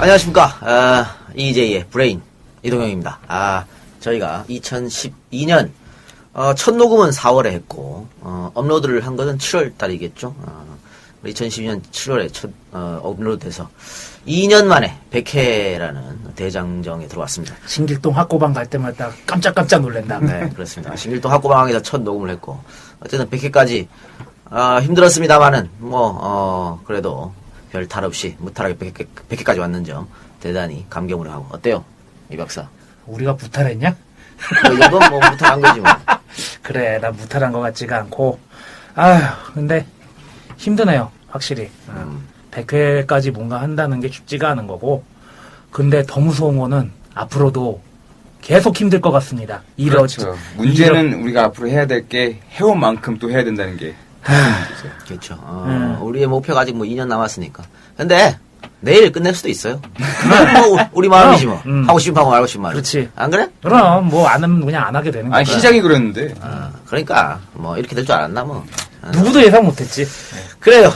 안녕하십니까. EJ의 브레인 이동영입니다. 저희가 2012년 첫 녹음은 4월에 했고 업로드를 한 것은 7월 달이겠죠. 2012년 7월에 첫 업로드돼서 2년 만에 100회라는 대장정에 들어왔습니다. 신길동 학고방 갈 때마다 깜짝깜짝 놀란다. 네, 그렇습니다. 신길동 학고방에서 첫 녹음을 했고 어쨌든 100회까지 힘들었습니다만은 그래도 별 탈 없이 무탈하게 100회까지 왔는 점 대단히 감격을 하고. 어때요, 이 박사? 우리가 무탈했냐? 이건 뭐 무탈한 거지 뭐. 그래, 나 무탈한 것 같지가 않고. 근데 힘드네요, 확실히. 100회까지 뭔가 한다는 게 쉽지가 않은 거고. 근데 더 무서운 거는 앞으로도 계속 힘들 것 같습니다. 그렇죠. 문제는 우리가 앞으로 해야 될 게 해온 만큼 또 해야 된다는 게. 그렇죠. 우리의 목표가 아직 뭐 2년 남았으니까. 근데 내일 끝낼 수도 있어요. 뭐 우리 마음이지 뭐. 하고 싶으면 하고 말고 싶으면 말고. 그렇지. 안 그래? 그럼 뭐 안 하면 그냥 안 하게 되는 거야. 아니 시작이 그랬는데. 그러니까 뭐 이렇게 될 줄 알았나 뭐. 누구도 예상 못했지. 그래요.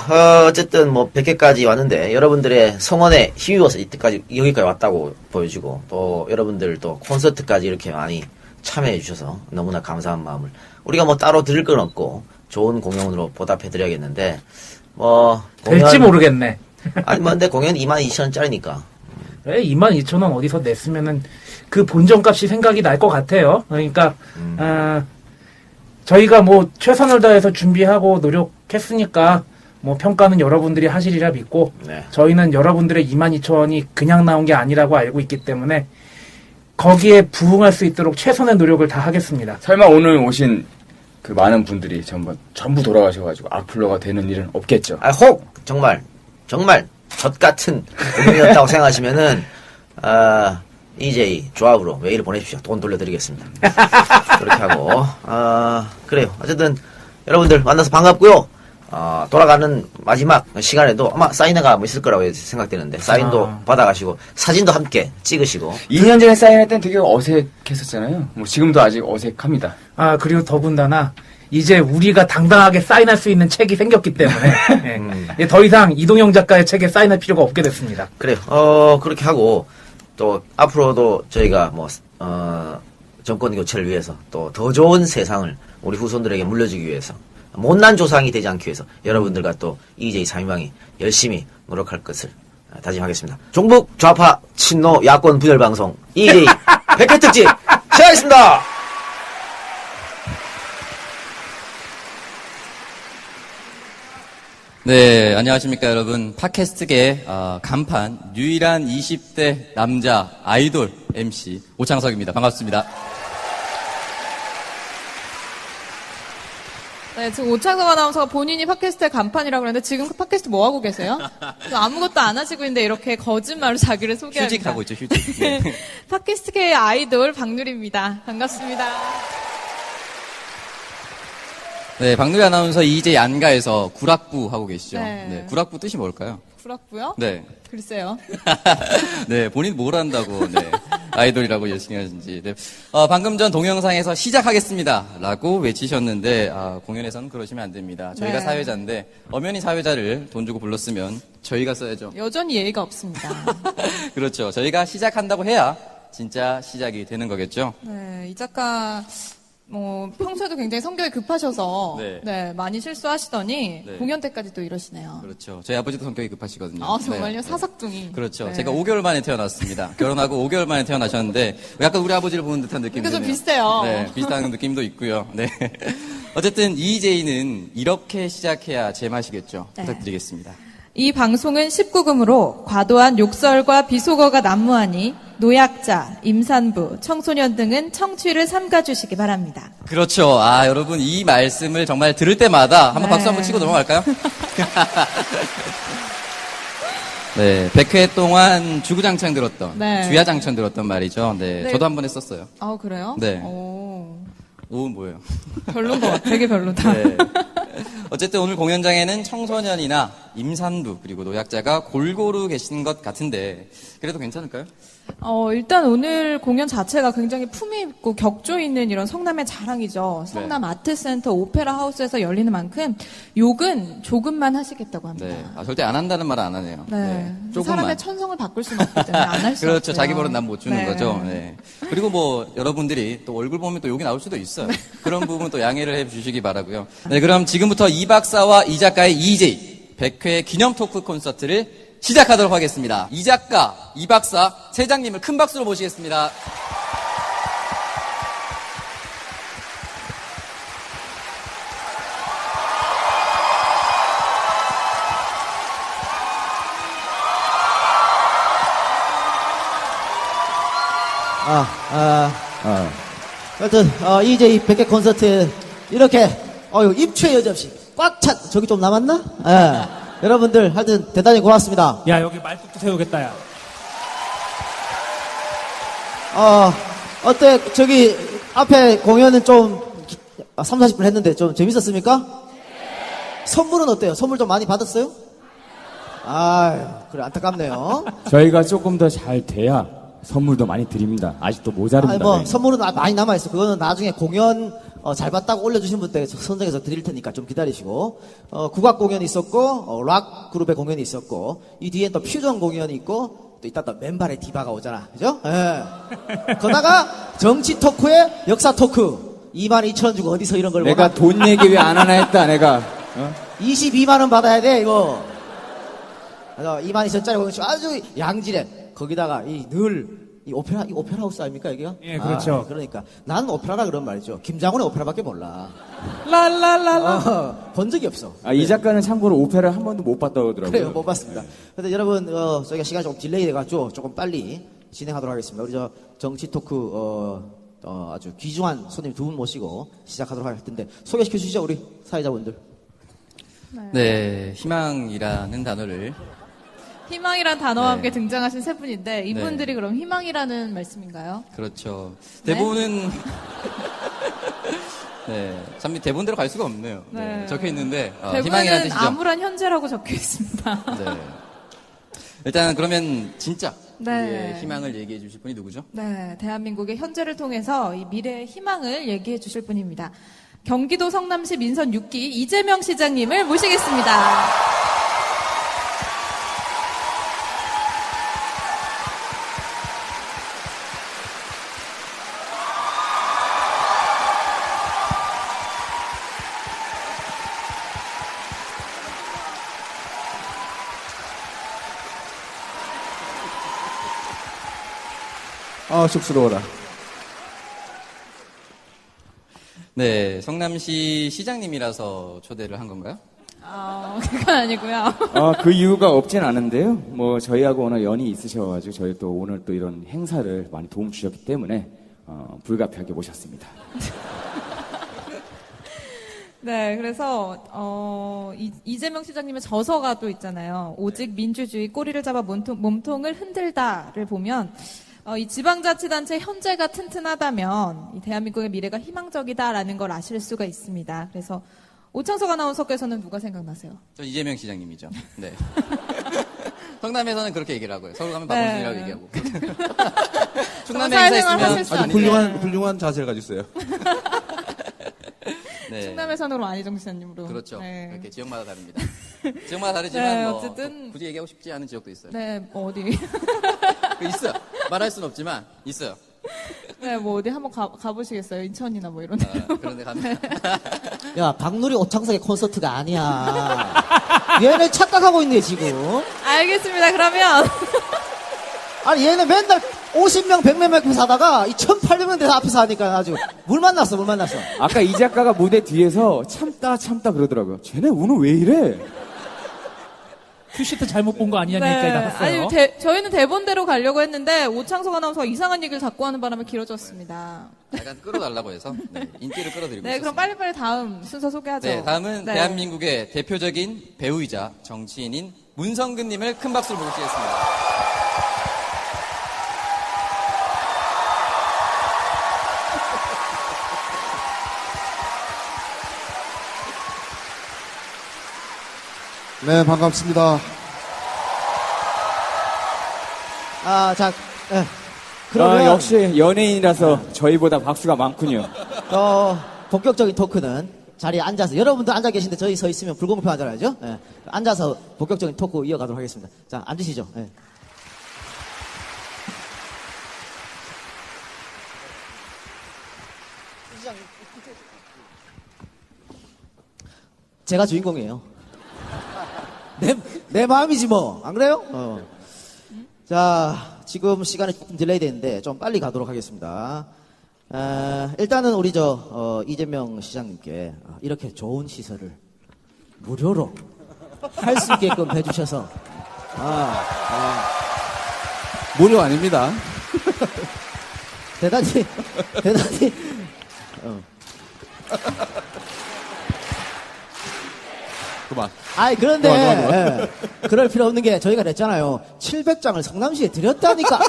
어쨌든 뭐 100회까지 왔는데 여러분들의 성원에 힘입어서 이때까지 여기까지 왔다고 보여지고, 또 여러분들 또 콘서트까지 이렇게 많이 참여해 주셔서 너무나 감사한 마음을 우리가 뭐 따로 드릴 건 없고 좋은 공연으로 보답해 드려야겠는데 될지 모르겠네. 아니 뭐 근데 공연 22,000원짜리니까. 그래, 22,000원 어디서 냈으면은 그 본전값이 생각이 날 것 같아요. 그러니까 저희가 뭐 최선을 다해서 준비하고 노력했으니까 뭐 평가는 여러분들이 하시리라 믿고, 네. 저희는 여러분들의 22,000원이 그냥 나온 게 아니라고 알고 있기 때문에 거기에 부응할 수 있도록 최선의 노력을 다 하겠습니다. 설마 오늘 오신 그 많은 분들이 전부 돌아가셔가지고 악플러가 되는 일은 없겠죠? 혹 정말 젖 같은 운명이었다고 생각하시면은 EJ 조합으로 메일을 보내주십시오. 돈 돌려드리겠습니다. 그렇게 하고 그래요. 어쨌든 여러분들 만나서 반갑고요. 돌아가는 마지막 시간에도 아마 사인회가 뭐 있을 거라고 생각되는데 사인도 받아가시고 사진도 함께 찍으시고. 2년 전에 사인할 땐 되게 어색했었잖아요. 뭐 지금도 아직 어색합니다. 그리고 더군다나 이제 우리가 당당하게 사인할 수 있는 책이 생겼기 때문에 예, 더 이상 이동영 작가의 책에 사인할 필요가 없게 됐습니다. 그래요. 그렇게 하고 또 앞으로도 저희가 정권 교체를 위해서 또 더 좋은 세상을 우리 후손들에게 물려주기 위해서, 못난 조상이 되지 않기 위해서 여러분들과 또 EJ 3인방이 열심히 노력할 것을 다짐하겠습니다. 종북 좌파 친노 야권 분열 방송 EJ 100회 특집 시작하겠습니다. 네, 안녕하십니까 여러분. 팟캐스트계 간판 유일한 20대 남자 아이돌 MC 오창석입니다. 반갑습니다. 네, 지금 오창석 아나운서가 본인이 팟캐스트의 간판이라고 그러는데 지금 팟캐스트 뭐 하고 계세요? 아무것도 안 하시고 있는데 이렇게 거짓말로 자기를 소개합니다. 휴직하고 있죠, 휴직. 네. 팟캐스트계의 아이돌 박누리입니다. 반갑습니다. 네, 박누리 아나운서 EJ 안가에서 구락부 하고 계시죠. 네. 네, 구락부 뜻이 뭘까요? 구락부요? 네. 글쎄요. 네, 본인 뭘 한다고, 네. 아이돌이라고 열심히 하신지. 네. 방금 전 동영상에서 시작하겠습니다. 라고 외치셨는데, 공연에서는 그러시면 안 됩니다. 저희가 네. 사회자인데, 엄연히 사회자를 돈 주고 불렀으면 저희가 써야죠. 여전히 예의가 없습니다. 그렇죠. 저희가 시작한다고 해야 진짜 시작이 되는 거겠죠. 네, 이 작가 평소에도 굉장히 성격이 급하셔서 네. 많이 실수하시더니 네. 공연 때까지 또 이러시네요. 그렇죠. 저희 아버지도 성격이 급하시거든요. 정말요? 네. 사삭둥이. 그렇죠. 네. 제가 5개월 만에 태어났습니다. 결혼하고 5개월 만에 태어나셨는데 약간 우리 아버지를 보는 듯한 느낌이 그러니까 좀 드네요. 비슷해요. 네, 비슷한 느낌도 있고요. 네. 어쨌든 EJ는 이렇게 시작해야 제맛이겠죠. 네. 부탁드리겠습니다. 이 방송은 19금으로 과도한 욕설과 비속어가 난무하니 노약자, 임산부, 청소년 등은 청취를 삼가주시기 바랍니다. 그렇죠. 여러분 이 말씀을 정말 들을 때마다 한번 박수 한번 치고 넘어갈까요? 네, 100회 동안 주구장창 들었던, 주야장창 들었던 말이죠. 네, 저도 한번 했었어요. 그래요? 네. 오, 뭐예요? 별론 것 같아. 되게 별로다. 네. 어쨌든 오늘 공연장에는 청소년이나 임산부 그리고 노약자가 골고루 계신 것 같은데 그래도 괜찮을까요? 일단 오늘 공연 자체가 굉장히 품위 있고 격조 있는 이런 성남의 자랑이죠. 성남 아트센터 오페라 하우스에서 열리는 만큼 욕은 조금만 하시겠다고 합니다. 네. 절대 안 한다는 말은 안 하네요. 네. 조금만. 사람의 천성을 바꿀 수는 없기 때문에 안 할 수 없어요. 그렇죠. 자기 버릇 난 못 주는 네. 거죠. 네. 그리고 뭐 여러분들이 또 얼굴 보면 또 욕이 나올 수도 있어요. 그런 부분 또 양해를 해 주시기 바라고요. 네, 그럼 지금부터 이 박사와 이 작가의 EJ 100회 기념 토크 콘서트를 시작하도록 하겠습니다. 이 작가, 이 박사, 세 장님을 큰 박수로 모시겠습니다. 하여튼 EJ 100개 콘서트 이렇게 입추의 여접시 꽉 찬 저기 좀 남았나? 예. 여러분들 하여튼 대단히 고맙습니다. 야, 여기 말뚝도 세우겠다, 야. 어때 저기 앞에 공연은 좀 3, 40분 했는데 좀 재밌었습니까? 선물은 어때요? 선물 좀 많이 받았어요? 아유 그래 안타깝네요. 저희가 조금 더 잘 돼야 선물도 많이 드립니다. 아직도 모자릅니다. 아니 뭐 네. 선물은 많이 남아있어. 그거는 나중에 공연 잘 봤다고 올려주신 분들 선정해서 드릴 테니까 좀 기다리시고 국악 공연이 있었고 락 그룹의 공연이 있었고 이 뒤엔 또 퓨전 공연이 있고 또 이따 또 맨발의 디바가 오잖아. 그죠? 예. 거다가 정치 토크에 역사 토크 22,000원 주고 어디서 이런 걸 내가 원하- 돈 얘기 왜 안 하나 했다, 내가. 22만 원 받아야 돼 이거. 그래서 22,000원짜리 공연 아주 양질의 거기다가 이 오페라 하우스 아닙니까 여기가? 예, 그렇죠. 그러니까 나는 오페라라 그런 말이죠. 김장훈의 오페라밖에 몰라. 랄랄랄라. 본 적이 없어. 이 작가는 참고로 오페라 한 번도 못 봤다고 하더라고요. 그래요, 못 봤습니다. 그래서 여러분, 저희가 시간이 조금 딜레이 돼가지고 조금 빨리 진행하도록 하겠습니다. 우리 정치 토크, 아주 귀중한 손님 두 분 모시고 시작하도록 할 텐데 소개시켜 주시죠, 우리 사회자분들. 네, 희망이라는 단어를 희망이란 단어와 네. 함께 등장하신 세 분인데 이분들이 그럼 희망이라는 말씀인가요? 그렇죠. 네? 대본은 네, 참 대본대로 갈 수가 없네요. 네, 네. 적혀 있는데 희망이라는 대부분은 뜻이죠. 암울한 현재라고 적혀 있습니다. 네. 일단 그러면 진짜 네. 우리의 희망을 얘기해 주실 분이 누구죠? 네, 대한민국의 현재를 통해서 이 미래의 희망을 얘기해 주실 분입니다. 경기도 성남시 민선 6기 이재명 시장님을 모시겠습니다. 쑥스러워라. 네, 성남시 시장님이라서 초대를 한 건가요? 그건 아니고요. 그 이유가 없진 않은데요. 뭐, 저희하고 오늘 연이 있으셔가지고, 저희 또 오늘 또 이런 행사를 많이 도움 주셨기 때문에, 불가피하게 모셨습니다. 네, 그래서 이재명 시장님의 저서가 또 있잖아요. 오직 민주주의 꼬리를 잡아 몸통을 흔들다를 보면 이 지방자치단체 현재가 튼튼하다면 이 대한민국의 미래가 희망적이다라는 걸 아실 수가 있습니다. 그래서 오창석 아나운서께서는 누가 생각나세요? 저 이재명 시장님이죠. 네. 성남에서는 그렇게 얘기를 하고요. 서울 가면 박원순이라고 네. 얘기하고. 충남에 사회생활 행사 하실 있으면 수 아주 아닌데. 훌륭한 자세를 가지고 있어요. 네. 충남에서는 안희정 시장님으로. 그렇죠. 네. 이렇게 지역마다 다릅니다. 지역마다 다르지만 네, 뭐 어쨌든- 굳이 얘기하고 싶지 않은 지역도 있어요. 네, 뭐 어디. 있어요. 말할 수는 없지만 있어요. 네, 뭐 어디 한번 가보시겠어요? 인천이나 뭐 이런 데. 그런데 가면 야, 박누리 오창석의 콘서트가 아니야. 얘네 착각하고 있네, 지금. 알겠습니다. 그러면. 아니, 얘는 맨날 50명, 100명 앞에서 하다가 이 1,800명 돼서 앞에서 하니까 아주 물 만났어. 아까 이 작가가 무대 뒤에서 참다 그러더라고요. 쟤네 오늘 왜 이래? 큐시트 잘못 본 거 아니냐는 얘기까지 나왔어요. 아니, 저희는 대본대로 가려고 했는데, 오창석 아나운서가 이상한 얘기를 자꾸 하는 바람에 길어졌습니다. 약간 끌어달라고 해서 네, 인기를 끌어드리고 네, 있습니다. 그럼 빨리빨리 다음 순서 소개하죠. 네, 다음은 네. 대한민국의 대표적인 배우이자 정치인인 문성근님을 큰 박수로 모시겠습니다. 네, 반갑습니다. 자, 그러면 역시 연예인이라서 저희보다 박수가 많군요. 본격적인 토크는 자리에 앉아서 여러분도 앉아 계신데 저희 서 있으면 불공평하잖아요. 예. 앉아서 본격적인 토크 이어가도록 하겠습니다. 자, 앉으시죠. 예. 제가 주인공이에요. 내 마음이지 뭐. 안 그래요? 자, 지금 시간이 조금 딜레이 됐는데 좀 빨리 가도록 하겠습니다. 일단은 우리 이재명 시장님께 이렇게 좋은 시설을 무료로 할 수 있게끔 해주셔서 무료 아닙니다. 대단히 그만. 아이 그런데 그만. 그럴 필요 없는 게 저희가 냈잖아요. 700장을 성남시에 드렸다니까.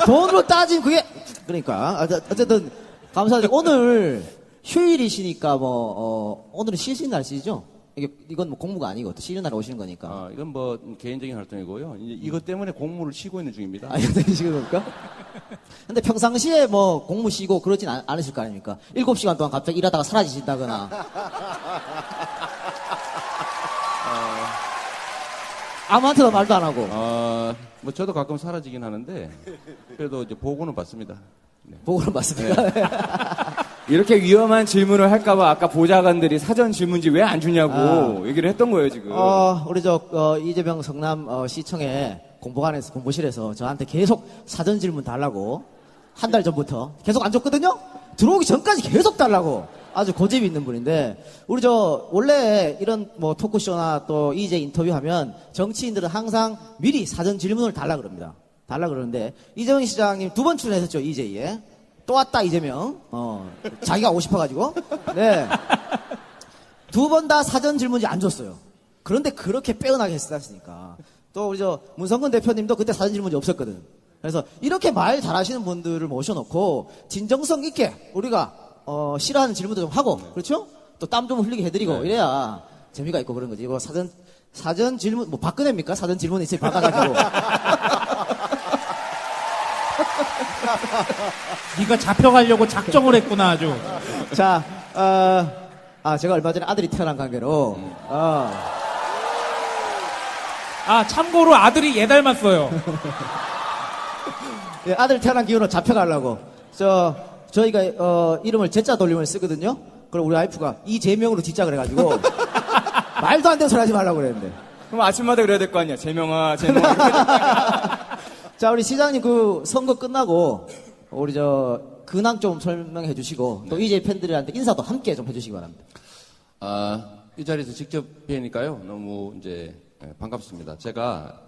돈으로 따진 그게 그러니까 어쨌든 감사드리고 오늘 휴일이시니까 오늘은 쉬신 날씨죠? 이건 뭐 공무가 아니고 또 쉬는 날 오시는 거니까. 이건 뭐 개인적인 활동이고요. 이제 이것 때문에 공무를 쉬고 있는 중입니다. 이거 쉬는 겁니까? 근데 평상시에 뭐 공무 쉬고 그러진 않으실 거 아닙니까? 7시간 동안 갑자기 일하다가 사라지신다거나. 아무한테도 말도 안 하고. 뭐 저도 가끔 사라지긴 하는데 그래도 이제 보고는 받습니다. 네. 보고는 받습니다. 이렇게 위험한 질문을 할까봐 아까 보좌관들이 사전 질문지 왜 안 주냐고 얘기를 했던 거예요, 지금. 우리 이재명 성남 시청에 공보실에서 저한테 계속 사전 질문 달라고 한 달 전부터 계속 안 줬거든요? 들어오기 전까지 계속 달라고 아주 고집이 있는 분인데 우리 원래 이런 뭐 토크쇼나 또 EJ 인터뷰하면 정치인들은 항상 미리 사전 질문을 달라 그럽니다. 달라 그러는데 이재명 시장님 2번 출연했었죠, EJ에. 또 왔다, 이재명. 자기가 오고 싶어가지고. 네. 2번 다 사전 질문지 안 줬어요. 그런데 그렇게 빼어나게 했으니까. 또 우리 문성근 대표님도 그때 사전 질문지 없었거든. 그래서 이렇게 말 잘하시는 분들을 모셔놓고 진정성 있게 우리가 싫어하는 질문도 좀 하고, 그렇죠? 또 땀 좀 흘리게 해드리고 이래야 재미가 있고 그런 거지. 이거 사전 질문, 뭐 박근혜입니까? 사전 질문 있으면 바꿔가지고. 네가 잡혀가려고 작정을 했구나 아주. 자, 제가 얼마 전에 아들이 태어난 관계로, 참고로 아들이 얘 닮았어요. 예, 아들 태어난 기운으로 잡혀가려고. 저희가, 이름을 제자 돌림을 쓰거든요? 그럼 우리 와이프가 이재명으로 짓자 그래가지고, 말도 안 되는 소리 하지 말라고 그랬는데. 그럼 아침마다 그래야 될 거 아니야. 재명아. 자, 우리 시장님 선거 끝나고, 우리 근황 좀 설명해 주시고, 또 EJ 팬들한테 인사도 함께 좀 해주시기 바랍니다. 이 자리에서 직접 뵈니까요. 너무 이제 반갑습니다. 제가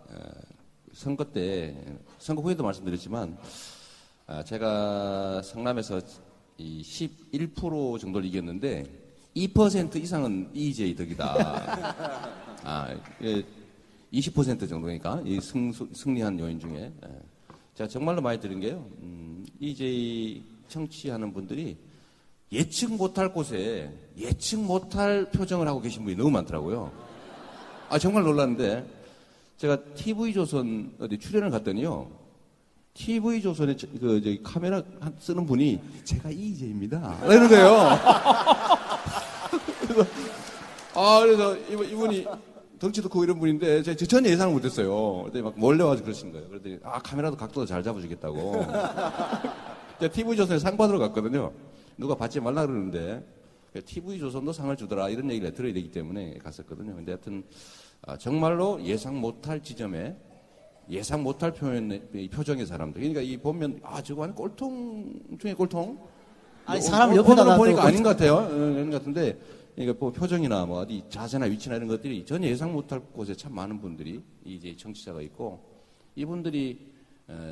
선거 때, 선거 후에도 말씀드렸지만, 제가 성남에서 이 11% 정도를 이겼는데, 2% 이상은 EJ 덕이다. 20% 정도니까, 이 승리한 요인 중에. 제가 정말로 많이 들은 게요, EJ 청취하는 분들이 예측 못할 곳에 예측 못할 표정을 하고 계신 분이 너무 많더라고요. 정말 놀랐는데, 제가 TV조선 어디 출연을 갔더니요, TV조선에 카메라 쓰는 분이 제가 EJ입니다. 이러는 거예요. 그래서 이분이 덩치도 크고 이런 분인데 전혀 예상을 못했어요. 그랬더니 막 몰래 와서 그러신 거예요. 그랬더니 카메라도 각도도 잘 잡아주겠다고. 제가 TV조선에 상 받으러 갔거든요. 누가 받지 말라 그러는데 TV조선도 상을 주더라 이런 얘기를 들어야 되기 때문에 갔었거든요. 근데 하여튼 정말로 예상 못할 지점에 예상 못할 표정의 사람들. 그러니까 이 보면 저거 한 꼴통 중에 꼴통. 아니 사람 옆에다 놔두고 보니까 아닌 것 같아요. 아닌 것 같은데. 그러니까 뭐 표정이나 뭐 어디 자세나 위치나 이런 것들이 전혀 예상 못할 곳에 참 많은 분들이 이제 청취자가 있고 이분들이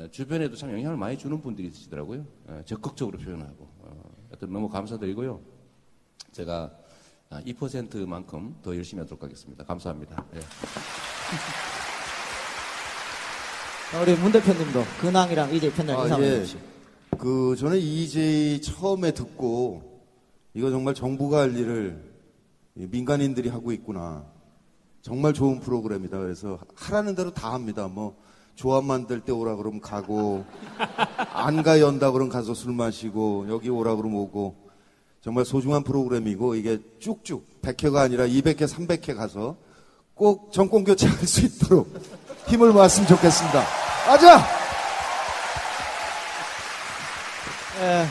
주변에도 참 영향을 많이 주는 분들이 있으시더라고요. 적극적으로 표현하고 하여튼 너무 감사드리고요. 제가 2%만큼 더 열심히 하도록 하겠습니다. 감사합니다. 네. 우리 문 대표님도 근황이랑 EJ 팬들 인사 한번 해주시죠. 저는 EJ 처음에 듣고 이거 정말 정부가 할 일을 민간인들이 하고 있구나. 정말 좋은 프로그램이다. 그래서 하라는 대로 다 합니다. 뭐 조합 만들 때 오라 그러면 가고 안가 연다 그러면 가서 술 마시고 여기 오라 그러면 오고 정말 소중한 프로그램이고 이게 쭉쭉 100회가 아니라 200회, 300회 가서 꼭 정권 교체할 수 있도록 힘을 모았으면 좋겠습니다. 가자! 예,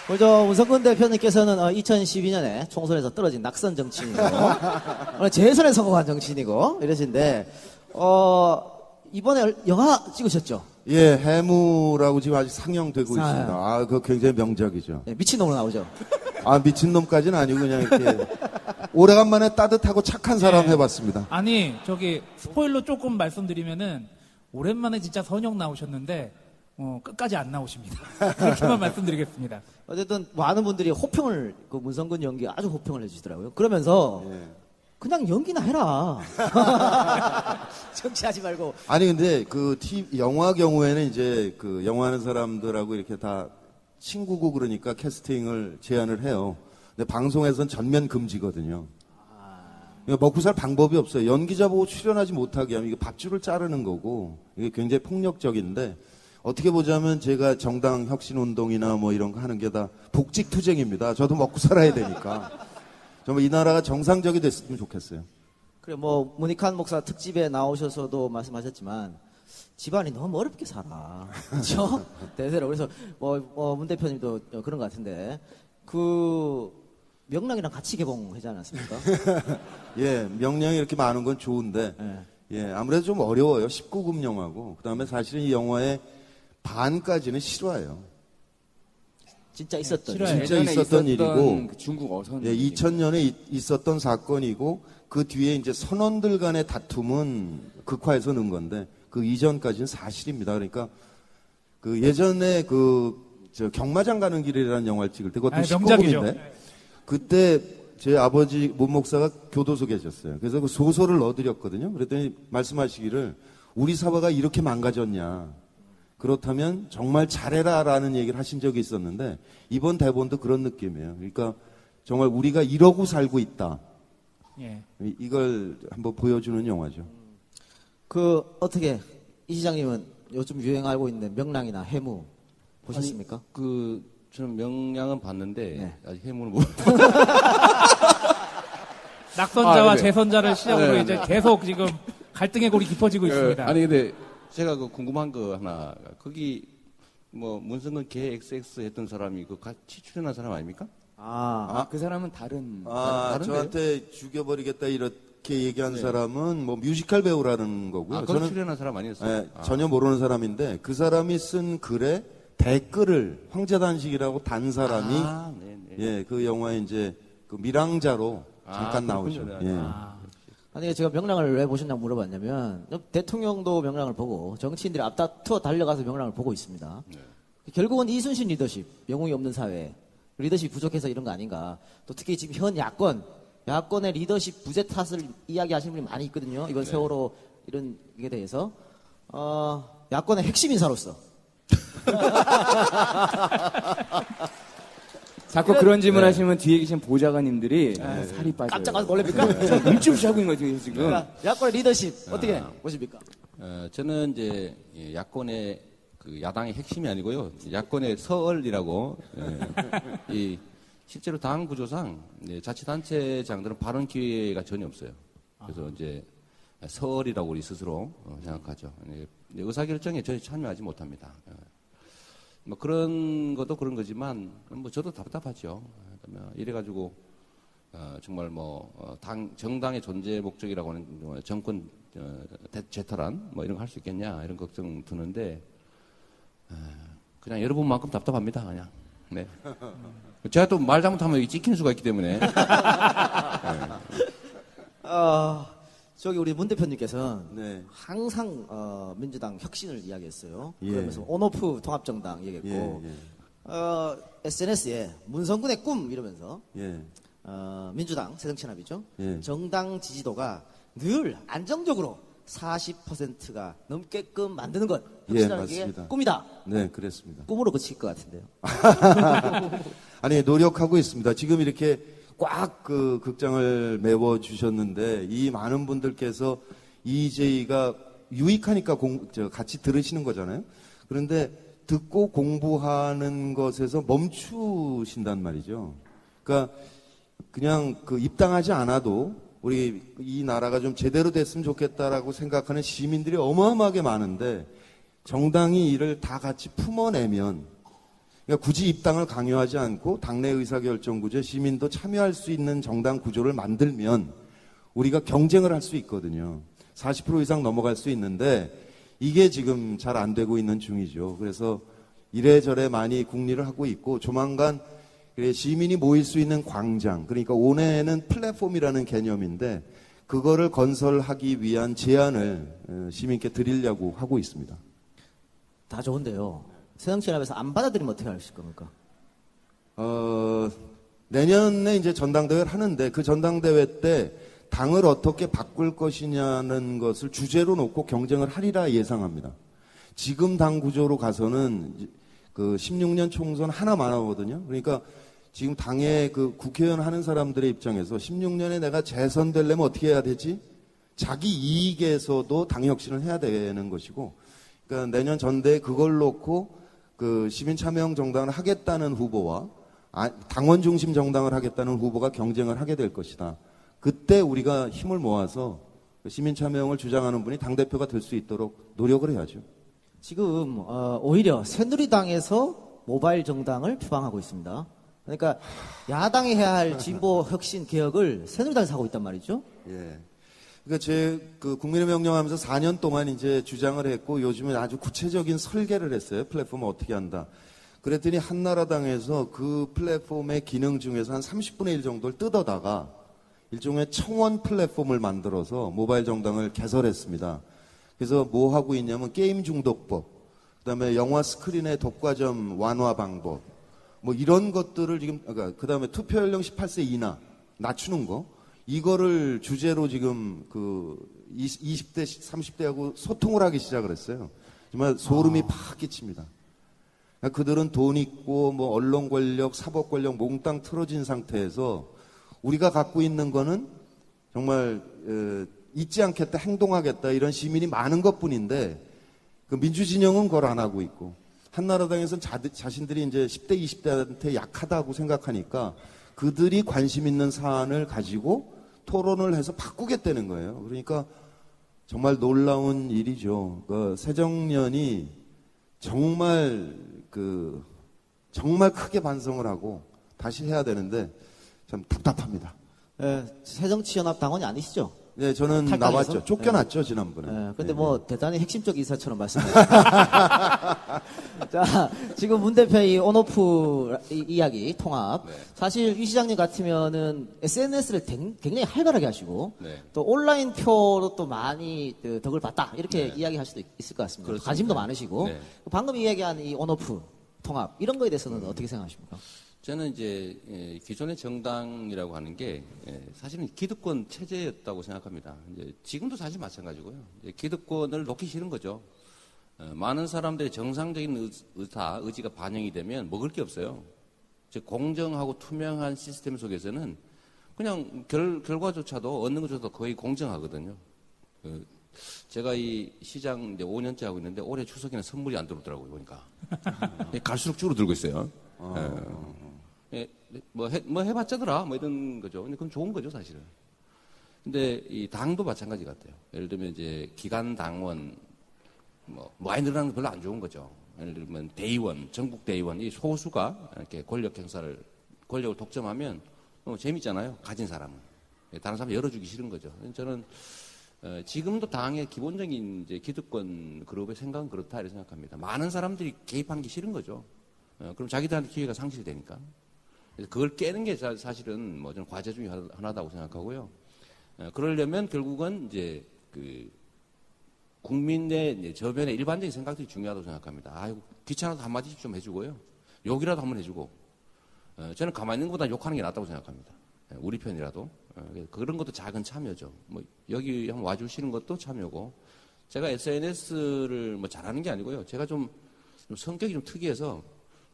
우리 문성근 대표님께서는 2012년에 총선에서 떨어진 낙선 정치인이고 오늘 재선에 성공한 정치인이고 이러신데 이번에 영화 찍으셨죠? 예, 해무라고 지금 아직 상영되고 아, 있습니다. 아, 그거 굉장히 명작이죠. 예, 미친놈으로 나오죠. 아, 미친놈까지는 아니고 그냥 이렇게 오래간만에 따뜻하고 착한 사람 네. 해봤습니다. 아니 저기 스포일러 조금 말씀드리면은 오랜만에 진짜 선영 나오셨는데 끝까지 안 나오십니다. 그렇게만 말씀드리겠습니다. 어쨌든 많은 분들이 호평을 그 문성근 연기 아주 호평을 해주시더라고요. 그러면서 예. 그냥 연기나 해라. 정치하지 말고. 아니 근데 그 영화 경우에는 이제 그 영화하는 사람들하고 이렇게 다 친구고 그러니까 캐스팅을 제안을 해요. 근데 방송에서는 전면 금지거든요. 그러니까 먹고 살 방법이 없어요. 연기자 보고 출연하지 못하게 하면 이게 밥줄을 자르는 거고 이게 굉장히 폭력적인데 어떻게 보자면 제가 정당 혁신운동이나 뭐 이런 거 하는 게 다 복직투쟁입니다. 저도 먹고 살아야 되니까. 정말 이 나라가 정상적이 됐으면 좋겠어요. 그래 뭐 문익환 목사 특집에 나오셔서도 말씀하셨지만 집안이 너무 어렵게 살아. 그렇죠? 대세로. 그래서 문 대표님도 그런 것 같은데 그 명랑이랑 같이 개봉하지 않았습니까? 예, 명량이 이렇게 많은 건 좋은데 예. 예, 아무래도 좀 어려워요. 19금 영화고 그다음에 사실은 이 영화의 반까지는 실화예요. 진짜 있었던. 싫어요. 진짜 예전에 있었던 일이고 그 중국 어선. 예, 2000년에 있었던 사건이고 그 뒤에 이제 선원들 간의 다툼은 극화해서 넣은 건데 그 이전까지는 사실입니다. 그러니까 그 예전에 저 경마장 가는 길이라는 영화를 찍을 때 그것도 아니, 명작이죠. 19금인데 그때 제 아버지 문 목사가 교도소 계셨어요. 그래서 그 소설을 넣어드렸거든요. 그랬더니 말씀하시기를 우리 사회가 이렇게 망가졌냐. 그렇다면 정말 잘해라라는 얘기를 하신 적이 있었는데 이번 대본도 그런 느낌이에요. 그러니까 정말 우리가 이러고 살고 있다. 예. 이걸 한번 보여주는 영화죠. 그 어떻게 이 시장님은 요즘 유행하고 있는 명랑이나 해무 보셨습니까? 저는 명량은 봤는데 네. 아직 해무는 못. 낙선자와 네. 제선자를 시작으로 네, 이제 네. 계속 지금 갈등의 골이 깊어지고 있습니다. 아니 근데 제가 궁금한 거 하나. 거기 뭐 문성근 개 XX 했던 사람이 같이 출연한 사람 아닙니까? 그 사람은 다른. 다른데요? 저한테 죽여버리겠다 이렇게 얘기한 사람은 뭐 뮤지컬 배우라는 거고요. 거기 출연한 사람 아니었어요? 예, 전혀 모르는 사람인데 그 사람이 쓴 글에 댓글을 황제단식이라고 단 사람이 네네. 예, 그 영화에 이제 그 밀항자로 잠깐 나오죠. 그렇군요. 예. 아니 제가 명랑을 왜 보셨냐고 물어봤냐면 대통령도 명랑을 보고 정치인들이 앞다투어 달려가서 명랑을 보고 있습니다. 결국은 이순신 리더십, 영웅이 없는 사회, 리더십이 부족해서 이런 거 아닌가. 또 특히 지금 현 야권의 리더십 부재 탓을 이야기하시는 분이 많이 있거든요. 이번 세월호 이런 게 대해서 야권의 핵심 인사로서 자꾸 그런 질문 하시면 뒤에 계신 보좌관님들이 살이 빠져요. 깜짝 놀랍니까? 일주일씩 하고 있는 거죠, 지금. 그러니까 야권의 리더십 어떻게 보십니까? 저는 이제 야권의 그 야당의 핵심이 아니고요. 야권의 서얼이라고 실제로 당 구조상 자치단체장들은 발언 기회가 전혀 없어요. 그래서 이제 서얼이라고 우리 스스로 생각하죠. 의사결정에 전혀 참여하지 못합니다. 뭐 그런 것도 그런 거지만 뭐 저도 답답하죠. 이래가지고 정말 정당의 존재 목적이라고 하는 정권 재탈환 뭐 이런 거 할 수 있겠냐 이런 걱정 드는데 그냥 여러분만큼 답답합니다. 그냥. 네. 제가 또 말 잘못하면 찍히는 수가 있기 때문에. 저기 우리 문 대표님께서는 네. 항상 민주당 혁신을 이야기했어요. 예. 그러면서 온오프 통합정당 얘기했고 SNS에 문성근의 꿈 이러면서 예. 민주당 새정치연합이죠. 예. 정당 지지도가 늘 안정적으로 40%가 넘게끔 만드는 것 예, 혁신하는 게 맞습니다. 꿈이다. 네, 그랬습니다. 꿈으로 그칠 것 같은데요. 아니, 노력하고 있습니다. 지금 이렇게 꽉 그 극장을 메워 주셨는데 이 많은 분들께서 EJ가 유익하니까 같이 들으시는 거잖아요. 그런데 듣고 공부하는 것에서 멈추신단 말이죠. 그러니까 그냥 그 입당하지 않아도 우리 이 나라가 좀 제대로 됐으면 좋겠다라고 생각하는 시민들이 어마어마하게 많은데 정당이 이를 다 같이 품어내면 그러니까 굳이 입당을 강요하지 않고 당내 의사결정구제 시민도 참여할 수 있는 정당 구조를 만들면 우리가 경쟁을 할 수 있거든요. 40% 이상 넘어갈 수 있는데 이게 지금 잘 안 되고 있는 중이죠. 그래서 이래저래 많이 국리를 하고 있고 조만간 시민이 모일 수 있는 광장, 그러니까 온해는 플랫폼이라는 개념인데 그거를 건설하기 위한 제안을 시민께 드리려고 하고 있습니다. 다 좋은데요. 새정치연합에서 안 받아들이면 어떻게 하실 겁니까? 내년에 이제 전당대회를 하는데 그 전당대회 때 당을 어떻게 바꿀 것이냐는 것을 주제로 놓고 경쟁을 하리라 예상합니다. 지금 당 구조로 가서는 그 16년 총선 하나만 하거든요. 그러니까 지금 당의 그 국회의원 하는 사람들의 입장에서 16년에 내가 재선되려면 어떻게 해야 되지? 자기 이익에서도 당 혁신을 해야 되는 것이고, 그러니까 내년 전대에 그걸 놓고 그 시민참여형 정당을 하겠다는 후보와 당원 중심 정당을 하겠다는 후보가 경쟁을 하게 될 것이다. 그때 우리가 힘을 모아서 시민참여형을 주장하는 분이 당대표가 될 수 있도록 노력을 해야죠. 지금 오히려 새누리당에서 모바일 정당을 표방하고 있습니다. 그러니까 야당이 해야 할 진보 혁신 개혁을 새누리당에서 하고 있단 말이죠. 예. 그러니까 그 국민의 명령하면서 4년 동안 이제 주장을 했고 요즘에 아주 구체적인 설계를 했어요. 플랫폼을 어떻게 한다. 그랬더니 한나라당에서 그 플랫폼의 기능 중에서 한 30분의 1 정도를 뜯어다가 일종의 청원 플랫폼을 만들어서 모바일 정당을 개설했습니다. 그래서 뭐 하고 있냐면 게임 중독법, 그다음에 영화 스크린의 독과점 완화 방법, 뭐 이런 것들을 지금 그다음에 투표 연령 18세 이나 낮추는 거 이거를 주제로 지금 그 20대 30대하고 소통을 하기 시작을 했어요. 정말 소름이 팍 끼칩니다. 그들은 돈 있고 뭐 언론 권력, 사법 권력 몽땅 틀어진 상태에서 우리가 갖고 있는 거는 정말 잊지 않겠다, 행동하겠다 이런 시민이 많은 것뿐인데 그 민주진영은 그걸 안 하고 있고 한나라당에서는 자신들이 이제 10대, 20대한테 약하다고 생각하니까 그들이 관심 있는 사안을 가지고 토론을 해서 바꾸겠다는 거예요. 그러니까 정말 놀라운 일이죠. 그 새정년이 정말 정말 크게 반성을 하고 다시 해야 되는데 참 답답합니다. 새정치연합 당원이 아니시죠? 네, 저는 탈당해서? 나왔죠. 쫓겨났죠, 지난번에. 그런데 네, 뭐 대단히 핵심적 인사처럼 말씀하셨어요. 자, 지금 문 대표의 온오프 이야기, 통합. 네. 사실 유 시장님 같으면은 SNS를 굉장히 활발하게 하시고 네. 또 온라인 표로 또 많이 덕을 봤다. 이렇게 이야기할 수도 있을 것 같습니다. 그렇습니다. 관심도 많으시고. 네. 방금 이야기한 이 온오프 통합 이런 거에 대해서는 어떻게 생각하십니까? 저는 이제 기존의 정당이라고 하는 게 사실은 기득권 체제였다고 생각합니다. 이제 지금도 사실 마찬가지고요. 이제 기득권을 놓기 싫은 거죠. 많은 사람들의 정상적인 의지가 반영이 되면 먹을 게 없어요. 즉 공정하고 투명한 시스템 속에서는 그냥 결과조차도 얻는 것조차도 거의 공정하거든요. 제가 이 시장 이제 5년째 하고 있는데 올해 추석에는 선물이 안 들어오더라고요, 보니까. 갈수록 줄어들고 있어요. 뭐 해봤자더라, 뭐 이런 거죠. 근데 그건 좋은 거죠, 사실은. 근데 이 당도 마찬가지 같아요. 예를 들면 이제 기간 당원, 뭐 많이 늘어나는 건 별로 안 좋은 거죠. 예를 들면 대의원, 전국 대의원, 이 소수가 이렇게 권력을 독점하면 재밌잖아요. 가진 사람은. 다른 사람 열어주기 싫은 거죠. 저는 지금도 당의 기본적인 이제 기득권 그룹의 생각은 그렇다 이렇게 생각합니다. 많은 사람들이 개입한 게 싫은 거죠. 그럼 자기들한테 기회가 상실되니까. 그래서 그걸 깨는 게 사실은 뭐 저는 과제 중에 하나다고 생각하고요. 그러려면 결국은 이제 그 국민의 이제 저변의 일반적인 생각들이 중요하다고 생각합니다. 아이고 귀찮아도 한마디씩 좀 해주고요. 욕이라도 한번 해주고. 저는 가만히 있는 것보다 욕하는 게 낫다고 생각합니다. 우리 편이라도. 그런 것도 작은 참여죠. 뭐 여기 한번 와주시는 것도 참여고. 제가 SNS를 뭐 잘하는 게 아니고요. 제가 좀 성격이 좀 특이해서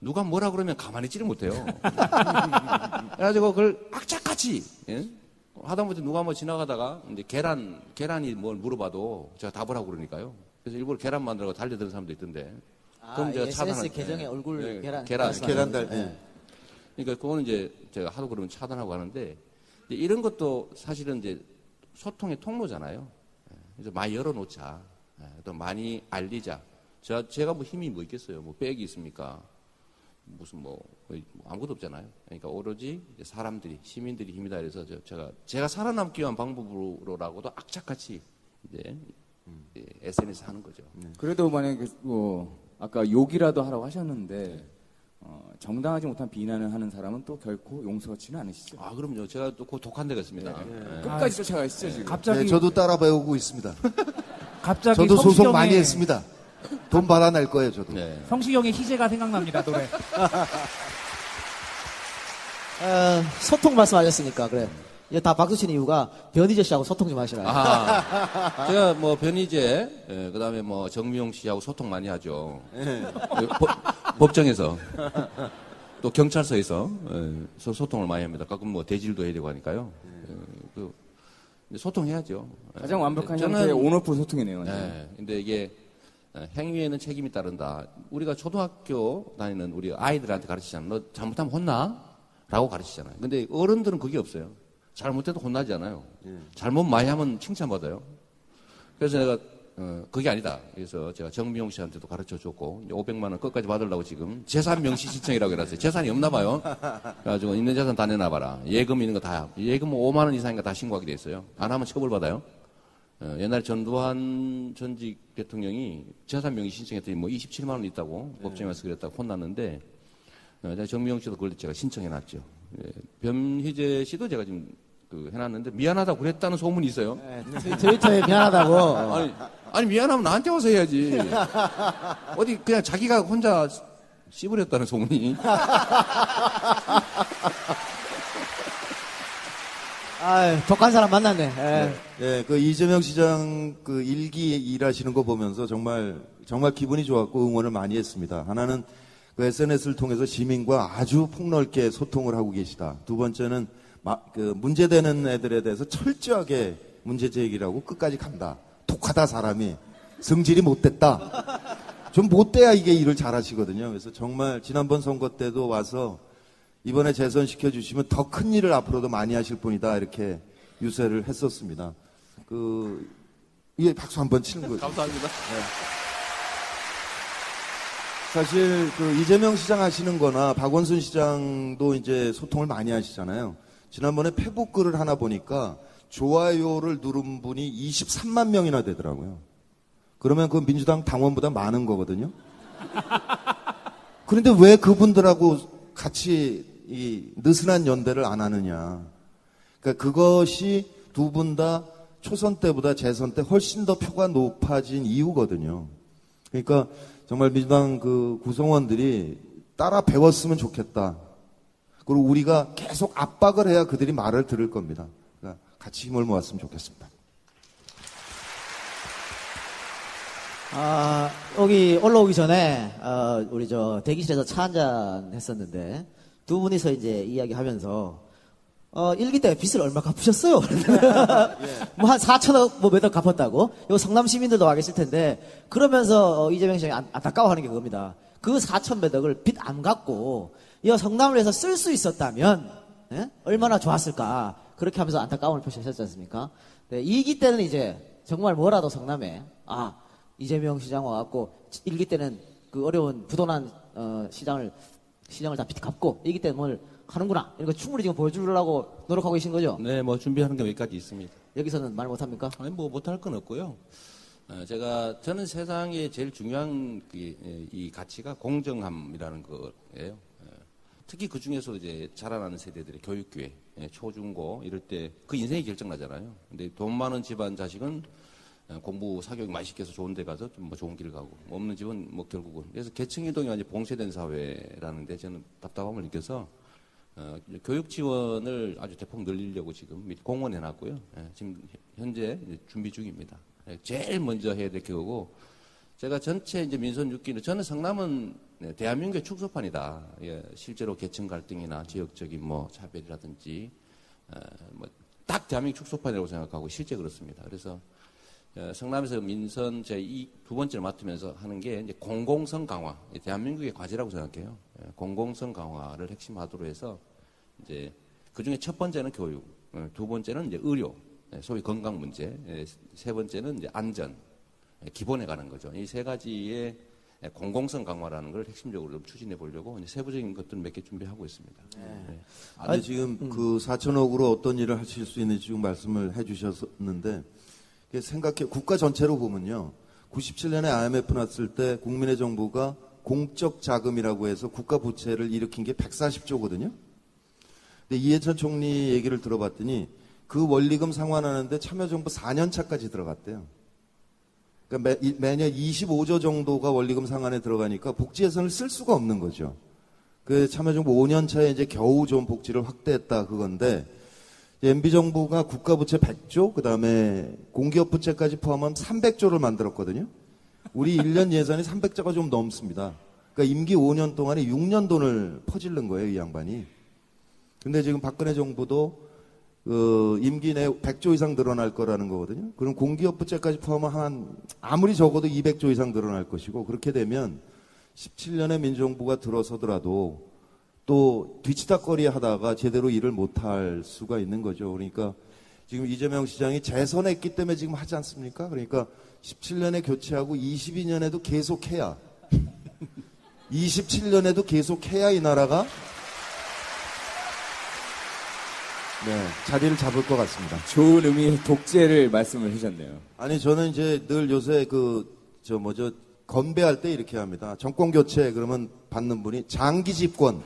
누가 뭐라 그러면 가만히 있지를 못해요. 그래가지고 그걸 악착같이 똑같이, 예? 하다못해 누가 한번 지나가다가 이제 계란이 뭘 물어봐도 제가 답을 하고 그러니까요. 그래서 일부러 계란 만들라고 달려드는 사람도 있던데. 그럼 제가 SNS 계정에 얼굴 예, 계란 계란 달. 예. 그러니까 그거는 이제 제가 하도 그러면 차단하고 하는데 이제 이런 것도 사실은 이제 소통의 통로잖아요. 예, 그래서 많이 열어놓자. 예, 또 많이 알리자. 제가 뭐 힘이 뭐 있겠어요. 뭐 백이 있습니까? 무슨 뭐 아무것도 없잖아요. 그러니까 오로지 이제 사람들이 시민들이 힘이다. 그래서 제가 살아남기 위한 방법으로라고도 악착같이 이제 SNS 하는 거죠. 그래도 만약에 뭐 아까 욕이라도 하라고 하셨는데 정당하지 못한 비난을 하는 사람은 또 결코 용서치는 않으시죠? 아 그럼요. 제가 또 그 독한 데가 있습니다. 예. 끝까지 쫓아가시죠 지금. 갑자기 네, 저도 따라 배우고 있습니다. 갑자기 저도 소송 많이 성시경의- 했습니다. 돈 받아낼 거예요, 저도. 네. 성시경의 희재가 생각납니다 노래. 소통 말씀하셨으니까 그래. 이제 다 박수 치는 이유가 변희재 씨하고 소통 좀 하시라고. 아, 제가 뭐 변희재, 예, 그다음에 뭐 정미용 씨하고 소통 많이 하죠. 법정에서 또 경찰서에서 소통을 많이 합니다. 가끔 뭐 대질도 해야 되고 하니까요. 소통해야죠. 가장 완벽한 저는- 형태의 온오프 소통이네요. 네. 근데 이게 행위에는 책임이 따른다. 우리가 초등학교 다니는 우리 아이들한테 가르치잖아요. 너 잘못하면 혼나? 라고 가르치잖아요. 근데 어른들은 그게 없어요. 잘못해도 혼나지 않아요. 잘못 많이 하면 칭찬받아요. 그래서 내가 그게 아니다. 그래서 제가 정미용 씨한테도 가르쳐 줬고 500만 원 끝까지 받으려고 지금 재산 명시 신청이라고 해놨어요. 재산이 없나 봐요. 그래가지고 있는 재산 다 내놔봐라. 예금 있는 거 다. 예금 5만 원 이상인가 다 신고하게 돼 있어요. 안 하면 처벌받아요. 옛날에 전두환 전직 대통령이 재산 명의 신청했더니 뭐 27만 원 있다고 법정에 와서 그랬다고 혼났는데 정미용 씨도 그걸 제가 신청해놨죠. 변희재 씨도 제가 지금 해놨는데 미안하다고 그랬다는 소문이 있어요. 트위터에 미안하다고. 아니 미안하면 나한테 와서 해야지. 어디 그냥 자기가 혼자 씹으렸다는 소문이. 독한 사람 만났네. 예, 그 이재명 시장 그 일기 일하시는 거 보면서 정말 기분이 좋았고 응원을 많이 했습니다. 하나는 그 SNS를 통해서 시민과 아주 폭넓게 소통을 하고 계시다. 두 번째는 그 문제되는 애들에 대해서 철저하게 문제 제기를 하고 끝까지 간다. 독하다 사람이. 성질이 못됐다. 좀 못돼야 이게 일을 잘하시거든요. 그래서 정말 지난번 선거 때도 와서 이번에 재선시켜 주시면 더 큰 일을 앞으로도 많이 하실 분이다. 이렇게 유세를 했었습니다. 이게 박수 한번 치는 거죠. 감사합니다. 사실 이재명 시장 하시는 거나 박원순 시장도 이제 소통을 많이 하시잖아요. 지난번에 페북 글을 하나 보니까 좋아요를 누른 분이 23만 명이나 되더라고요. 그러면 그 민주당 당원보다 많은 거거든요. 그런데 왜 그분들하고 같이 이 느슨한 연대를 안 하느냐. 그러니까 그것이 두 분 다 초선 때보다 재선 때 훨씬 더 표가 높아진 이유거든요. 그러니까 정말 민주당 그 구성원들이 따라 배웠으면 좋겠다. 그리고 우리가 계속 압박을 해야 그들이 말을 들을 겁니다. 그러니까 같이 힘을 모았으면 좋겠습니다. 여기 올라오기 전에 우리 대기실에서 차 한잔 했었는데 두 분이서 이제 이야기하면서 일기 때 빚을 얼마 갚으셨어요? 뭐 한 4천억 뭐 몇 억 갚았다고? 이거 성남 시민들도 와 계실 텐데 그러면서 이재명 시장이 안타까워하는 게 그겁니다. 그 4천 몇 억을 빚 안 갚고 이 성남을 위해서 쓸 수 있었다면 얼마나 좋았을까? 그렇게 하면서 안타까움을 표시하셨지 않습니까? 네, 2기 때는 이제 정말 뭐라도 성남에 이재명 시장 와갖고 1기 때는 그 어려운 부도난 시장을 다 빚 갚고 2기 때는 뭘 하는구나. 이런 거 충분히 지금 보여주려고 노력하고 계신 거죠? 네, 뭐 준비하는 게 여기까지 있습니다. 여기서는 말 못합니까? 아니 뭐 못할 건 없고요. 저는 세상에 제일 중요한 이 가치가 공정함이라는 거예요. 특히 그 중에서 이제 자라나는 세대들의 교육 기회, 초중고 이럴 때 그 인생이 결정나잖아요. 근데 돈 많은 집안 자식은 공부 사교육 맛있게 해서 좋은 데 가서 좀 뭐 좋은 길 가고 없는 집은 뭐 결국은 그래서 계층 이동이 완전 봉쇄된 사회라는데 저는 답답함을 느껴서 교육 지원을 아주 대폭 늘리려고 지금 공원해 놨고요. 지금 현재 이제 준비 중입니다. 제일 먼저 해야 될 거고 제가 전체 이제 민선 6기는 저는 성남은 대한민국의 축소판이다. 실제로 계층 갈등이나 지역적인 뭐 차별이라든지 딱 대한민국 축소판이라고 생각하고 실제 그렇습니다. 그래서 성남에서 민선 제 이 두 번째를 맡으면서 하는 게 이제 공공성 강화, 대한민국의 과제라고 생각해요. 공공성 강화를 핵심하도록 해서 이제 그 중에 첫 번째는 교육, 두 번째는 이제 의료, 소위 건강 문제, 세 번째는 이제 안전, 기본에 가는 거죠. 이 세 가지의 공공성 강화라는 걸 핵심적으로 좀 추진해 보려고 이제 세부적인 것들 몇 개 준비하고 있습니다. 네. 근데 지금 그 4천억으로 어떤 일을 하실 수 있는지 지금 말씀을 해주셨는데 생각해 국가 전체로 보면요. 97년에 IMF 났을 때 국민의 정부가 공적 자금이라고 해서 국가 부채를 일으킨 게 140조거든요. 근데 이해찬 총리 얘기를 들어봤더니 그 원리금 상환하는데 참여정부 4년 차까지 들어갔대요. 그러니까 매년 25조 정도가 원리금 상환에 들어가니까 복지 예산을 쓸 수가 없는 거죠. 그 참여정부 5년 차에 이제 겨우 좀 복지를 확대했다 그건데 MB정부가 국가부채 100조, 그 다음에 공기업 부채까지 포함하면 300조를 만들었거든요. 우리 1년 예산이 300조가 좀 넘습니다. 그러니까 임기 5년 동안에 6년 돈을 퍼질른 거예요, 이 양반이. 근데 지금 박근혜 정부도 임기 내 100조 이상 늘어날 거라는 거거든요. 그럼 공기업 부채까지 포함하면 아무리 적어도 200조 이상 늘어날 것이고 그렇게 되면 17년에 민정부가 들어서더라도 또 뒤치다거리 하다가 제대로 일을 못할 수가 있는 거죠. 그러니까 지금 이재명 시장이 재선했기 때문에 지금 하지 않습니까? 그러니까 17년에 교체하고 22년에도 계속해야 27년에도 계속해야 이 나라가 자리를 잡을 것 같습니다. 좋은 의미의 독재를 말씀을 하셨네요. 아니 저는 이제 늘 요새 건배할 때 이렇게 합니다. 정권 교체 그러면 받는 분이 장기 집권.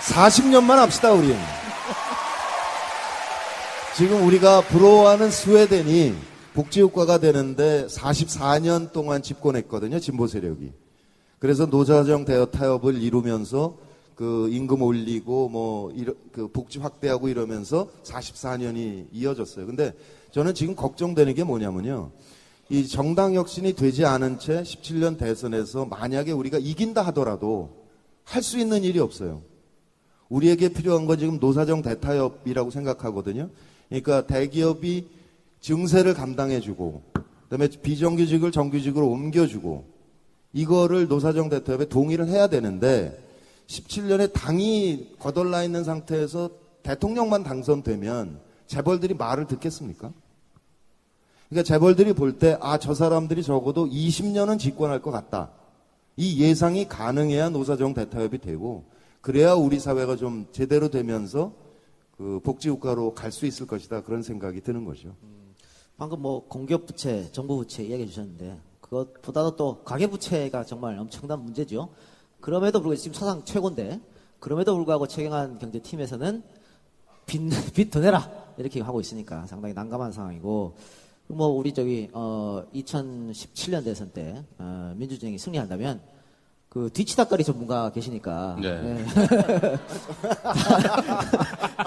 40년만 합시다 우리. 지금 우리가 부러워하는 스웨덴이 복지국가가 되는데 44년 동안 집권했거든요. 진보 세력이. 그래서 노사정 대여 타협을 이루면서 그 임금 올리고 그 복지 확대하고 이러면서 44년이 이어졌어요. 근데 저는 지금 걱정되는 게 뭐냐면요. 이 정당 혁신이 되지 않은 채 17년 대선에서 만약에 우리가 이긴다 하더라도 할 수 있는 일이 없어요. 우리에게 필요한 건 지금 노사정 대타협이라고 생각하거든요. 그러니까 대기업이 증세를 감당해주고 그다음에 비정규직을 정규직으로 옮겨주고 이거를 노사정 대타협에 동의를 해야 되는데 17년에 당이 거덜나 있는 상태에서 대통령만 당선되면 재벌들이 말을 듣겠습니까? 그러니까 재벌들이 볼 때 저 사람들이 적어도 20년은 집권할 것 같다. 이 예상이 가능해야 노사정 대타협이 되고 그래야 우리 사회가 좀 제대로 되면서 그 복지국가로 갈 수 있을 것이다. 그런 생각이 드는 거죠. 방금 공기업 부채, 정부 부채 이야기해 주셨는데 그것보다도 또 가계부채가 정말 엄청난 문제죠. 그럼에도 불구하고 지금 사상 최고인데 그럼에도 불구하고 최경환 경제팀에서는 빚 더 내라 이렇게 하고 있으니까 상당히 난감한 상황이고 우리 2017년 대선 때 민주당이 승리한다면 그 뒤치다거리 전문가 계시니까 네.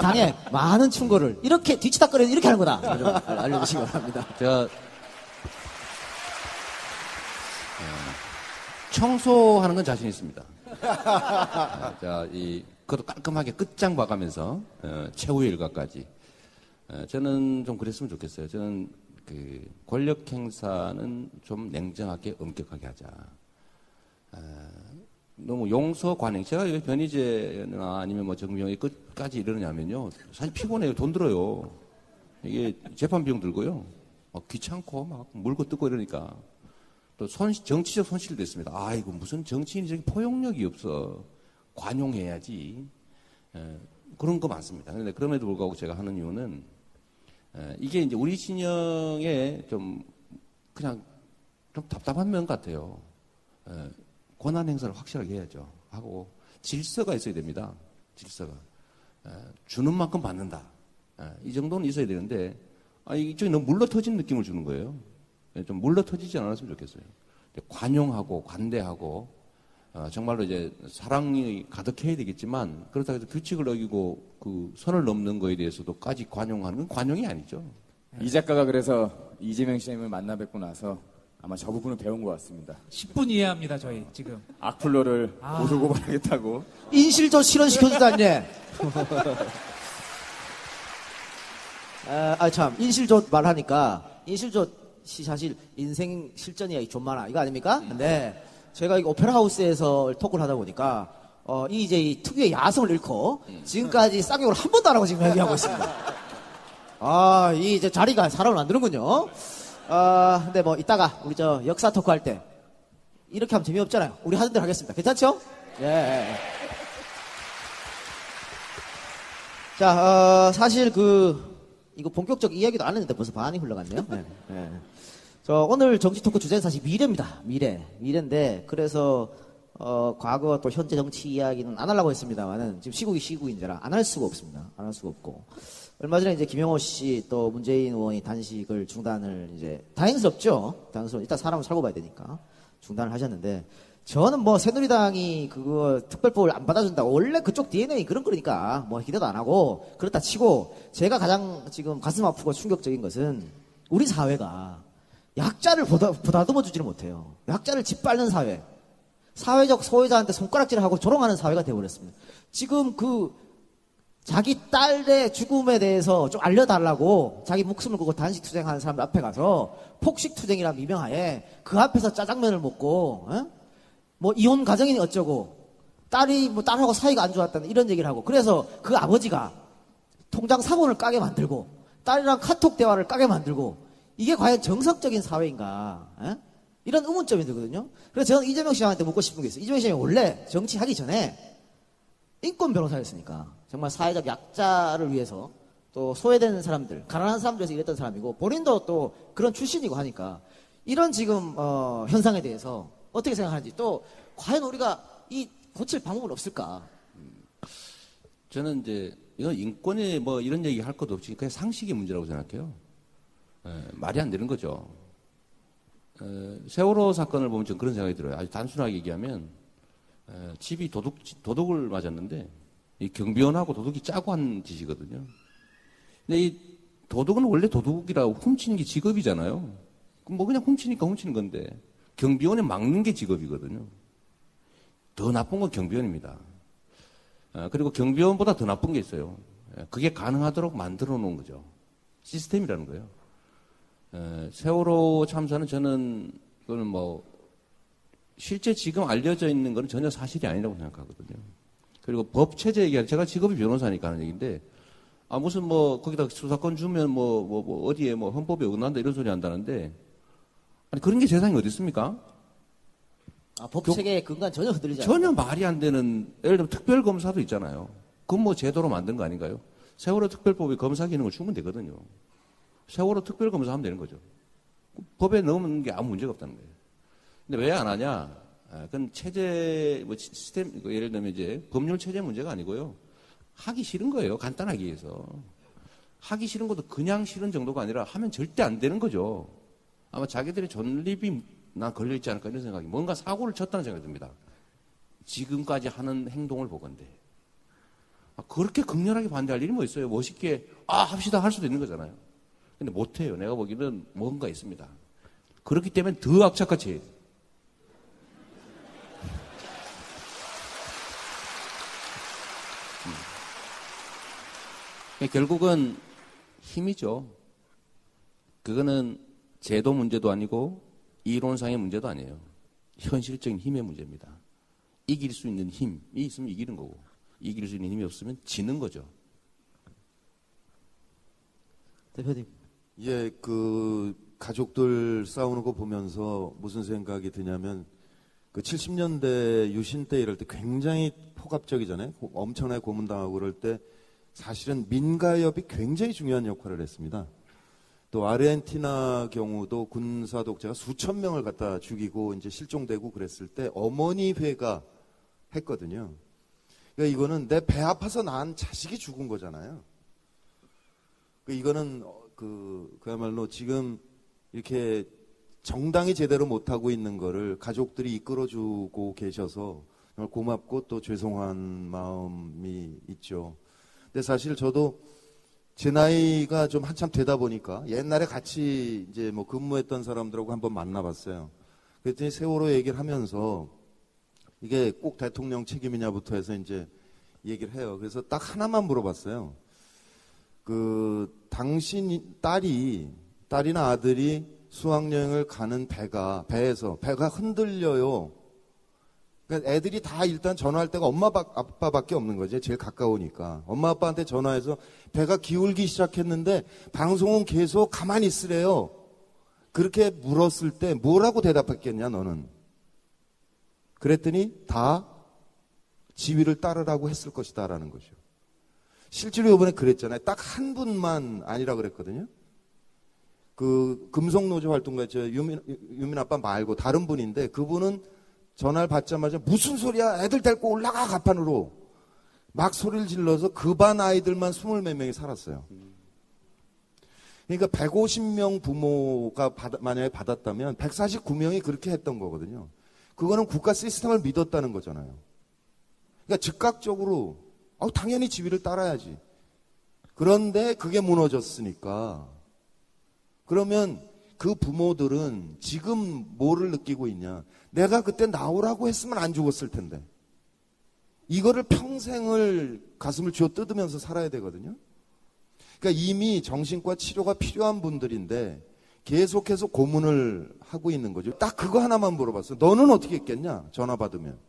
당에 많은 충고를 이렇게 뒤치다거리는 이렇게 하는 거다 알려주시기 바랍니다. 제가 청소하는 건 자신 있습니다. 자, 그것도 깔끔하게 끝장 봐가면서 최후의 일과까지. 저는 좀 그랬으면 좋겠어요. 저는 그 권력 행사는 좀 냉정하게 엄격하게 하자. 너무 용서 관행. 제가 왜 변희재나 아니면 정병이 끝까지 이러느냐면요. 사실 피곤해요. 돈 들어요. 이게 재판 비용 들고요. 귀찮고 막 물고 뜯고 이러니까. 또 정치적 손실도 있습니다. 아이고 무슨 정치인이 포용력이 없어. 관용해야지. 그런 거 많습니다. 그런데 그럼에도 불구하고 제가 하는 이유는 이게 이제 우리 진영에 좀 그냥 좀 답답한 면 같아요. 권한 행사를 확실하게 해야죠. 하고 질서가 있어야 됩니다. 질서가. 주는 만큼 받는다. 이 정도는 있어야 되는데 이쪽이 너무 물러터진 느낌을 주는 거예요. 좀 물러터지지 않았으면 좋겠어요. 관용하고 관대하고 정말로 이제 사랑이 가득해야 되겠지만 그렇다고 해서 규칙을 어기고 그 선을 넘는 거에 대해서도까지 관용하는 건 관용이 아니죠. 이 작가가 그래서 이재명 시장님을 만나 뵙고 나서 아마 저 부분은 배운 것 같습니다. 10분 이해합니다, 저희 지금. 악플러를 고소고발하겠다고. 인실조 실현시켜주도 않니? 참, 인실조 말하니까, 인실조 시 사실 인생 실전 이야기 좀 많아. 이거 아닙니까? 근데, 제가 이거 오페라 하우스에서 토크를 하다 보니까, 이제 이 특유의 야성을 잃고, 지금까지 쌍욕을 한 번도 안 하고 지금 얘기하고 있습니다. 이 이제 자리가 사람을 만드는군요. 근데 뭐, 이따가, 우리 저 역사 토크 할 때, 이렇게 하면 재미없잖아요. 우리 하던 대로 하겠습니다. 괜찮죠? 예. 자, 사실 이거 본격적 이야기도 안 했는데 벌써 반이 흘러갔네요. 네. 오늘 정치 토크 주제는 사실 미래입니다. 미래인데, 그래서, 과거 또 현재 정치 이야기는 안 하려고 했습니다만은, 지금 시국이 시국인지라 안 할 수가 없습니다. 안 할 수가 없고. 얼마 전에 이제 김영호 씨 또 문재인 의원이 단식을 중단을 이제, 다행스럽죠? 일단 사람은 살고 봐야 되니까. 중단을 하셨는데, 저는 뭐 새누리당이 그거 특별법을 안 받아준다고 원래 그쪽 DNA 그런 거니까 뭐 기대도 안 하고 그렇다 치고 제가 가장 지금 가슴 아프고 충격적인 것은 우리 사회가 약자를 보다듬어 주지를 못해요. 약자를 짓밟는 사회. 사회적 소외자한테 손가락질을 하고 조롱하는 사회가 되어버렸습니다. 지금 자기 딸의 죽음에 대해서 좀 알려달라고 자기 목숨을 걸고 단식 투쟁하는 사람들 앞에 가서 폭식 투쟁이란 미명하에 그 앞에서 짜장면을 먹고 뭐 이혼 가정이니 어쩌고 딸이 뭐 딸하고 사이가 안 좋았다는 이런 얘기를 하고 그래서 그 아버지가 통장 사본을 까게 만들고 딸이랑 카톡 대화를 까게 만들고 이게 과연 정상적인 사회인가 이런 의문점이 들거든요. 그래서 저는 이재명 시장한테 묻고 싶은 게 있어요. 이재명 시장이 원래 정치하기 전에 인권 변호사였으니까 정말 사회적 약자를 위해서 또 소외되는 사람들 가난한 사람들 위해서 일했던 사람이고 본인도 또 그런 출신이고 하니까 이런 지금 현상에 대해서 어떻게 생각하는지 또 과연 우리가 이 고칠 방법은 없을까? 저는 이제 이건 인권에 뭐 이런 얘기 할 것도 없이 그냥 상식의 문제라고 생각해요. 말이 안 되는 거죠. 세월호 사건을 보면 좀 그런 생각이 들어요. 아주 단순하게 얘기하면 집이 도둑을 맞았는데 이 경비원하고 도둑이 짜고 한 짓이거든요. 근데 이 도둑은 원래 도둑이라고 훔치는 게 직업이잖아요. 뭐 그냥 훔치니까 훔치는 건데 경비원에 막는 게 직업이거든요. 더 나쁜 건 경비원입니다. 그리고 경비원보다 더 나쁜 게 있어요. 그게 가능하도록 만들어 놓은 거죠. 시스템이라는 거예요. 세월호 참사는 저는 그거는 뭐 실제 지금 알려져 있는 건 전혀 사실이 아니라고 생각하거든요. 그리고 법 체제 얘기하는 제가 직업이 변호사니까 하는 얘기인데 무슨 뭐 거기다 수사권 주면 뭐 어디에 뭐 헌법에 어긋난다 이런 소리 한다는데 아니 그런 게 세상에 어디 있습니까? 법 체계의 근간 전혀 흔들리지 않아요. 전혀 말이 안 되는 예를 들면 특별검사도 있잖아요. 그건 뭐 제도로 만든 거 아닌가요? 세월호 특별법에 검사 기능을 주면 되거든요. 세월호 특별검사 하면 되는 거죠. 법에 넣으면 게 아무 문제가 없다는 거예요. 근데 왜 안 하냐? 그건 체제, 뭐 시스템, 예를 들면 이제 법률 체제 문제가 아니고요. 하기 싫은 거예요. 간단하게 해서. 하기 싫은 것도 그냥 싫은 정도가 아니라 하면 절대 안 되는 거죠. 아마 자기들의 존립이 난 걸려있지 않을까 이런 생각이 뭔가 사고를 쳤다는 생각이 듭니다. 지금까지 하는 행동을 보건대. 그렇게 극렬하게 반대할 일이 뭐 있어요. 멋있게 합시다 할 수도 있는 거잖아요. 근데 못해요. 내가 보기에는 뭔가 있습니다. 그렇기 때문에 더 악착같이 해요. 결국은 힘이죠. 그거는 제도 문제도 아니고 이론상의 문제도 아니에요. 현실적인 힘의 문제입니다. 이길 수 있는 힘이 있으면 이기는 거고 이길 수 있는 힘이 없으면 지는 거죠. 대표님. 예, 그 가족들 싸우는 거 보면서 무슨 생각이 드냐면 그 70년대 유신 때 이럴 때 굉장히 폭압적이잖아요. 엄청나게 고문당하고 그럴 때 사실은 민가협이 굉장히 중요한 역할을 했습니다. 또 아르헨티나 경우도 군사 독재가 수천 명을 갖다 죽이고 이제 실종되고 그랬을 때 어머니 회가 했거든요. 그러니까 이거는 내 배 아파서 낳은 자식이 죽은 거잖아요. 이거는 그야말로 지금 이렇게 정당이 제대로 못하고 있는 거를 가족들이 이끌어주고 계셔서 정말 고맙고 또 죄송한 마음이 있죠. 근데 사실 저도 제 나이가 좀 한참 되다 보니까 옛날에 같이 이제 뭐 근무했던 사람들하고 한번 만나봤어요. 그랬더니 세월호 얘기를 하면서 이게 꼭 대통령 책임이냐부터 해서 이제 얘기를 해요. 그래서 딱 하나만 물어봤어요. 당신 딸이나 아들이 수학여행을 가는 배가 흔들려요. 그러니까 애들이 다 일단 전화할 때가 엄마 아빠밖에 없는 거죠. 제일 가까우니까. 엄마 아빠한테 전화해서 배가 기울기 시작했는데 방송은 계속 가만히 있으래요. 그렇게 물었을 때 뭐라고 대답했겠냐 너는. 그랬더니 다 지위를 따르라고 했을 것이다 라는 거죠. 실제로 이번에 그랬잖아요. 딱 한 분만 아니라 그랬거든요. 금속노조 활동가 유민 아빠 말고 다른 분인데 그분은 전화를 받자마자 무슨 소리야 애들 데리고 올라가 가판으로 막 소리를 질러서 그 반 아이들만 20몇 명이 살았어요. 그러니까 150명 부모가 만약에 받았다면 149명이 그렇게 했던 거거든요. 그거는 국가 시스템을 믿었다는 거잖아요. 그러니까 즉각적으로 당연히 지위를 따라야지. 그런데 그게 무너졌으니까 그러면 그 부모들은 지금 뭐를 느끼고 있냐. 내가 그때 나오라고 했으면 안 죽었을 텐데. 이거를 평생을 가슴을 쥐어 뜯으면서 살아야 되거든요. 그러니까 이미 정신과 치료가 필요한 분들인데 계속해서 고문을 하고 있는 거죠. 딱 그거 하나만 물어봤어요. 너는 어떻게 했겠냐? 전화 받으면.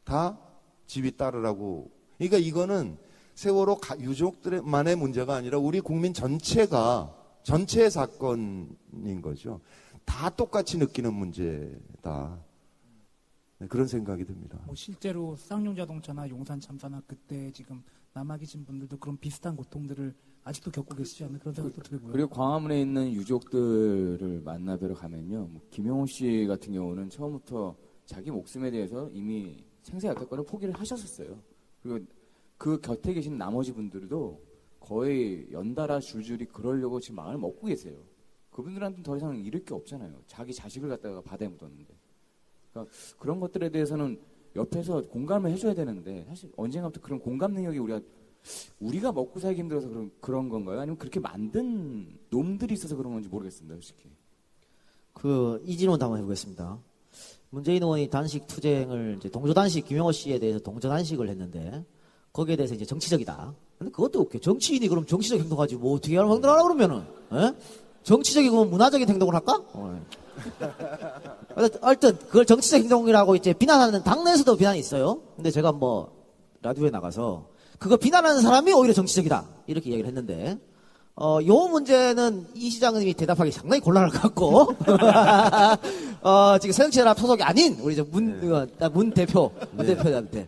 다 지위 따르라고. 그러니까 이거는 세월호 유족들만의 문제가 아니라 우리 국민 전체의 사건인 거죠. 다 똑같이 느끼는 문제다. 네, 그런 생각이 듭니다. 뭐 실제로 쌍용자동차나 용산 참사나 그때 지금 남아 계신 분들도 그런 비슷한 고통들을 아직도 겪고 계시지 않나 그런 생각도 들고요. 그리고 광화문에 있는 유족들을 만나뵈러 가면요. 뭐 김영호 씨 같은 경우는 처음부터 자기 목숨에 대해서 이미 생사약탈권을 포기를 하셨었어요. 그리고 그 곁에 계신 나머지 분들도 거의 연달아 줄줄이 그러려고 지금 마음을 먹고 계세요. 그분들한테는 더 이상 잃을 게 없잖아요. 자기 자식을 갖다가 바다에 묻었는데. 그러니까 그런 것들에 대해서는 옆에서 공감을 해줘야 되는데 사실 언젠가부터 그런 공감 능력이 우리가 먹고 살기 힘들어서 그런 건가요? 아니면 그렇게 만든 놈들이 있어서 그런 건지 모르겠습니다. 솔직히. 이진원 한번 해보겠습니다. 문재인 의원이 단식 투쟁을 이제 동조단식 김영호 씨에 대해서 동조단식을 했는데 거기에 대해서 이제 정치적이다. 근데 그것도 웃겨. 정치인이 그럼 정치적 행동하지 뭐 어떻게 하는 행동하라 그러면은 정치적이고 문화적인 행동을 할까? 하여튼 그걸 정치적 행동이라고 이제 비난하는 당내에서도 비난이 있어요. 근데 제가 뭐 라디오에 나가서 그거 비난하는 사람이 오히려 정치적이다 이렇게 이야기를 했는데 요 문제는 이 시장님이 대답하기 상당히 곤란할 것 같고 지금 새정치연합 소속이 아닌 우리 문 대표한테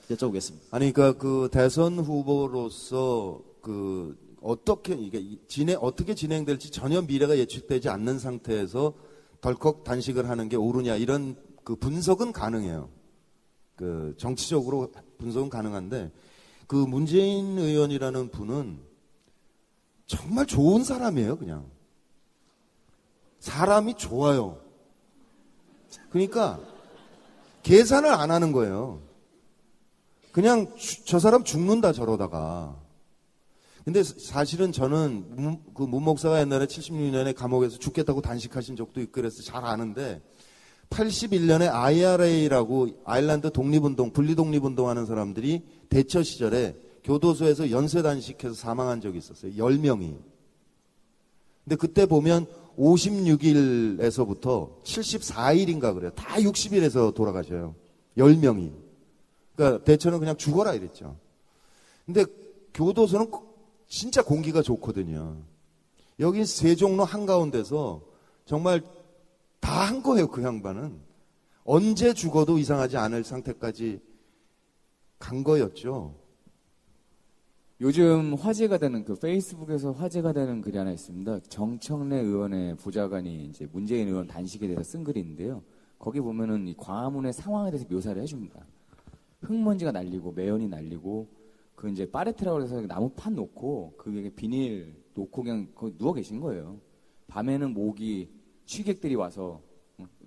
여쭤보겠습니다. 아니 그러니까 대선 후보로서 어떻게 진행될지 전혀 미래가 예측되지 않는 상태에서 덜컥 단식을 하는 게 옳으냐 이런 분석은 가능해요. 정치적으로 분석은 가능한데 문재인 의원이라는 분은 정말 좋은 사람이에요. 그냥 사람이 좋아요. 그러니까 계산을 안 하는 거예요. 그냥 저 사람 죽는다 저러다가. 근데 사실은 저는 문 목사가 옛날에 76년에 감옥에서 죽겠다고 단식하신 적도 있고 그래서 잘 아는데 81년에 IRA라고 아일랜드 독립운동, 분리독립운동 하는 사람들이 대처 시절에 교도소에서 연쇄 단식해서 사망한 적이 있었어요. 10명이. 근데 그때 보면 56일에서부터 74일인가 그래요. 다 60일에서 돌아가셔요. 10명이. 그러니까 대처는 그냥 죽어라 이랬죠. 근데 교도소는 진짜 공기가 좋거든요. 여기 세종로 한가운데서 정말 다 한 거예요. 그 양반은. 언제 죽어도 이상하지 않을 상태까지 간 거였죠. 요즘 화제가 되는 페이스북에서 화제가 되는 글이 하나 있습니다. 정청래 의원의 보좌관이 이제 문재인 의원 단식에 대해서 쓴 글이 있는데요. 거기 보면은 이 광화문의 상황에 대해서 묘사를 해줍니다. 흙먼지가 날리고 매연이 날리고 이제 파레트라고 해서 나무판 놓고 그게 비닐 놓고 그냥 거기 누워 계신 거예요. 밤에는 모기 취객들이 와서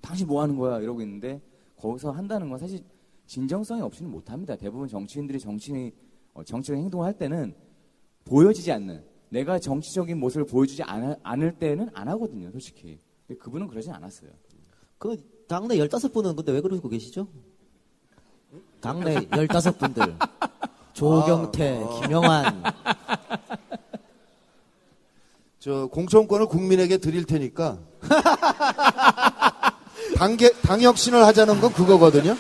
당신 뭐 하는 거야 이러고 있는데 거기서 한다는 건 사실 진정성이 없이는 못합니다. 대부분 정치인들이 정치적인 행동을 할 때는 보여지지 않는 내가 정치적인 모습을 보여주지 않을 때는 안 하거든요, 솔직히. 근데 그분은 그러진 않았어요. 그 당내 15분은 근데 왜 그러고 계시죠? 당내 15분들. 조경태, 김영환. 저 공천권을 국민에게 드릴 테니까 당혁신을 하자는 건 그거거든요.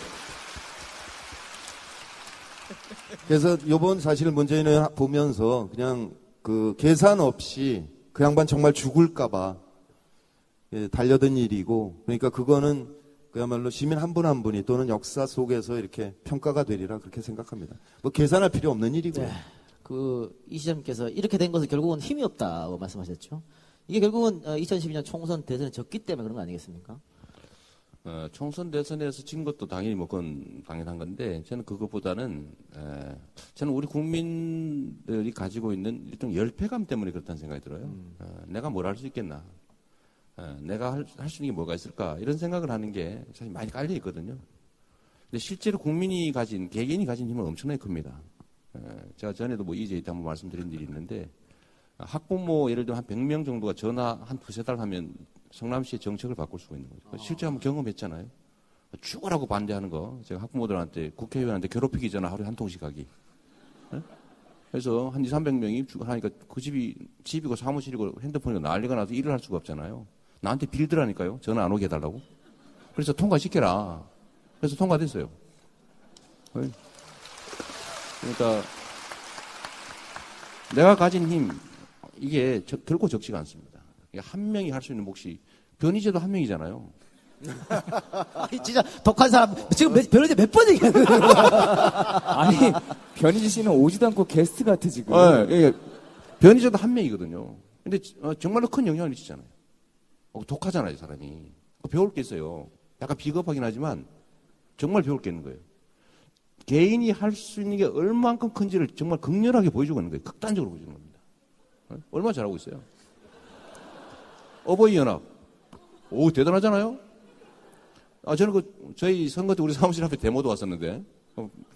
그래서 요번 사실 문재인 의원 보면서 그냥 그 계산 없이 그 양반 정말 죽을까봐 달려든 일이고, 그러니까 그거는 그야말로 시민 한 분 한 분이 또는 역사 속에서 이렇게 평가가 되리라 그렇게 생각합니다. 뭐 계산할 필요 없는 일이고요. 이 시장님께서 이렇게 된 것은 결국은 힘이 없다고 말씀하셨죠. 이게 결국은 2012년 총선 대선에 졌기 때문에 그런 거 아니겠습니까? 총선 대선에서 진 것도 당연히 뭐 그건 당연한 건데, 저는 그것보다는 저는 우리 국민들이 가지고 있는 일종 열패감 때문에 그렇다는 생각이 들어요. 내가 뭘 할 수 있겠나, 내가 할 수 있는 게 뭐가 있을까, 이런 생각을 하는 게 사실 많이 깔려 있거든요. 근데 실제로 국민이 가진, 개개인이 가진 힘은 엄청나게 큽니다. 제가 전에도 뭐 EJ 때 한번 말씀드린 일이 있는데, 학부모 예를 들면 한 100명 정도가 전화 한 두세 달 하면 성남시의 정책을 바꿀 수가 있는 거죠. 실제 한번 경험했잖아요. 죽으라고 반대하는 거. 제가 학부모들한테, 국회의원한테 괴롭히기 전에 하루에 한 통씩 하기. 네? 그래서 한 200~300명이 하니까 그 집이고 사무실이고 핸드폰이고 난리가 나서 일을 할 수가 없잖아요. 나한테 빌드라니까요. 전화 안 오게 해달라고. 그래서 통과시켜라. 그래서 통과됐어요. 그러니까 내가 가진 힘, 이게 결코 적지가 않습니다. 한 명이 할 수 있는 몫이, 변희재도 한 명이잖아요. 진짜 독한 사람. 지금 변희재 몇 번 얘기하는 거예요? 아니, 변희재 씨는 오지도 않고 게스트 같아, 지금. 변희재도 한 명이거든요. 근데 정말로 큰 영향을 미치잖아요. 독하잖아요, 사람이. 배울 게 있어요. 약간 비겁하긴 하지만 정말 배울 게 있는 거예요. 개인이 할 수 있는 게 얼만큼 큰지를 정말 극렬하게 보여주고 있는 거예요. 극단적으로 보여주는 겁니다. 얼마나 잘하고 있어요. 어버이연합. 오, 대단하잖아요? 저는 저희 선거 때 우리 사무실 앞에 데모도 왔었는데,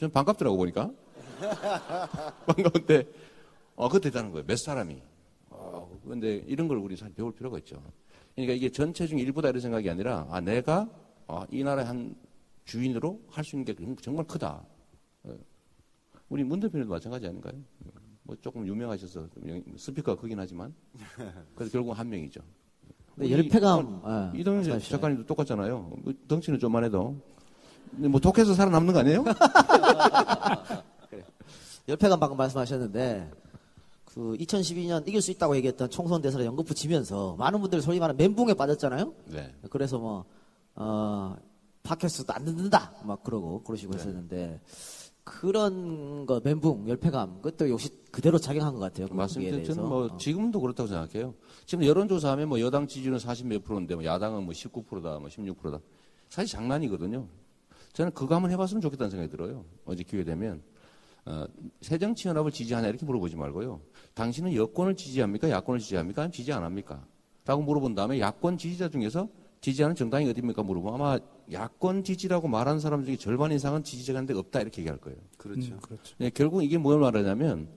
전 반갑더라고 보니까. 반가운데, 그거 대단한 거예요. 몇 사람이. 근데 이런 걸 우리 사실 배울 필요가 있죠. 그러니까 이게 전체 중 일부다 이런 생각이 아니라, 내가 이 나라의 한 주인으로 할 수 있는 게 정말 크다. 우리 문 대표님도 마찬가지 아닌가요? 뭐 조금 유명하셔서 스피커가 크긴 하지만, 그래서 결국 한 명이죠. 열패감. 이동현 작가님도 똑같잖아요. 덩치는 좀만 해도. 뭐 독해서 살아남는 거 아니에요? 열패감 방금 말씀하셨는데, 2012년 이길 수 있다고 얘기했던 총선 대선에 연거푸 지면서 많은 분들이 소위 말하는 멘붕에 빠졌잖아요. 네. 그래서 팟캐스트도 안 듣는다 막 그러시고 했었는데, 그런 거 멘붕, 열패감, 그것도 역시 그대로 작용한 것 같아요. 맞습니다. 저는 지금도 그렇다고 생각해요. 지금 여론조사하면 여당 지지율은 40몇 %인데 야당은 19%다, 16%다. 사실 장난이거든요. 저는 그거 한번 해봤으면 좋겠다는 생각이 들어요. 어제 기회 되면. 새정치연합을 지지하냐 이렇게 물어보지 말고요. 당신은 여권을 지지합니까? 야권을 지지합니까? 아니면 지지 안 합니까? 라고 물어본 다음에 야권 지지자 중에서 지지하는 정당이 어디입니까? 물어보면 아마 야권 지지라고 말하는 사람 중에 절반 이상은 지지자가 없다 이렇게 얘기할 거예요. 그렇죠. 그렇죠. 결국 이게 뭘 말하냐면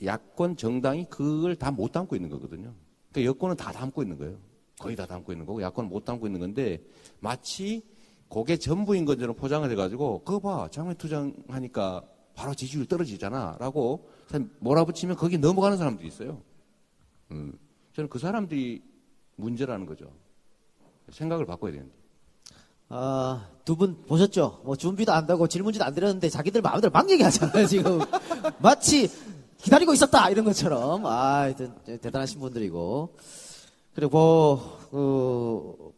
야권 정당이 그걸 다 못 담고 있는 거거든요. 그러니까 여권은 다 담고 있는 거예요. 거의 다 담고 있는 거고 야권은 못 담고 있는 건데 마치 그게 전부인 것처럼 포장을 해가지고 그거 봐 장외투쟁하니까 바로 지지율 떨어지잖아 라고 몰아붙이면 거기 넘어가는 사람들이 있어요. 저는 그 사람들이 문제라는 거죠. 생각을 바꿔야 되는데. 두 분 보셨죠? 준비도 안 되고 질문지도 안 드렸는데 자기들 마음대로 막 얘기하잖아요, 지금. 마치 기다리고 있었다! 이런 것처럼. 대단하신 분들이고. 그리고,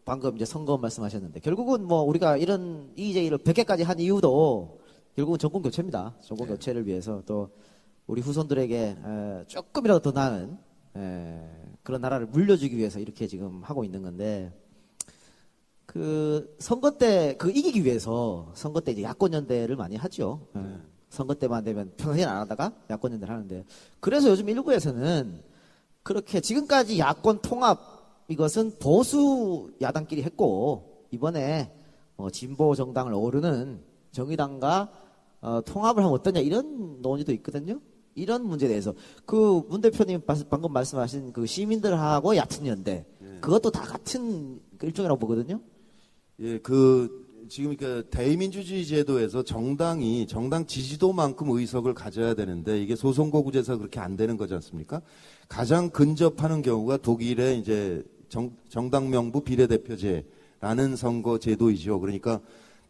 방금 이제 선거 말씀하셨는데, 결국은 우리가 이런 EJ를 100개까지 한 이유도 결국은 정권 교체입니다. 정권 교체를 위해서 또 우리 후손들에게 조금이라도 더 나은 그런 나라를 물려주기 위해서 이렇게 지금 하고 있는 건데, 선거 때, 이기기 위해서 선거 때 이제 야권연대를 많이 하죠. 선거 때만 되면 평소에는 안 하다가 야권연대를 하는데, 그래서 요즘 일부에서는 그렇게 지금까지 야권 통합, 이것은 보수 야당끼리 했고, 이번에 진보 정당을 오르는 정의당과 통합을 하면 어떠냐, 이런 논의도 있거든요. 이런 문제에 대해서 그 문 대표님 방금 말씀하신 그 시민들하고 얕은 연대 그것도 다 같은 그 일종이라고 보거든요. 예, 지금 대의민주주의 제도에서 정당 지지도만큼 의석을 가져야 되는데 이게 소선거구제에서 그렇게 안 되는 거지 않습니까? 가장 근접하는 경우가 독일의 이제 정당 명부 비례대표제라는 선거 제도이죠. 그러니까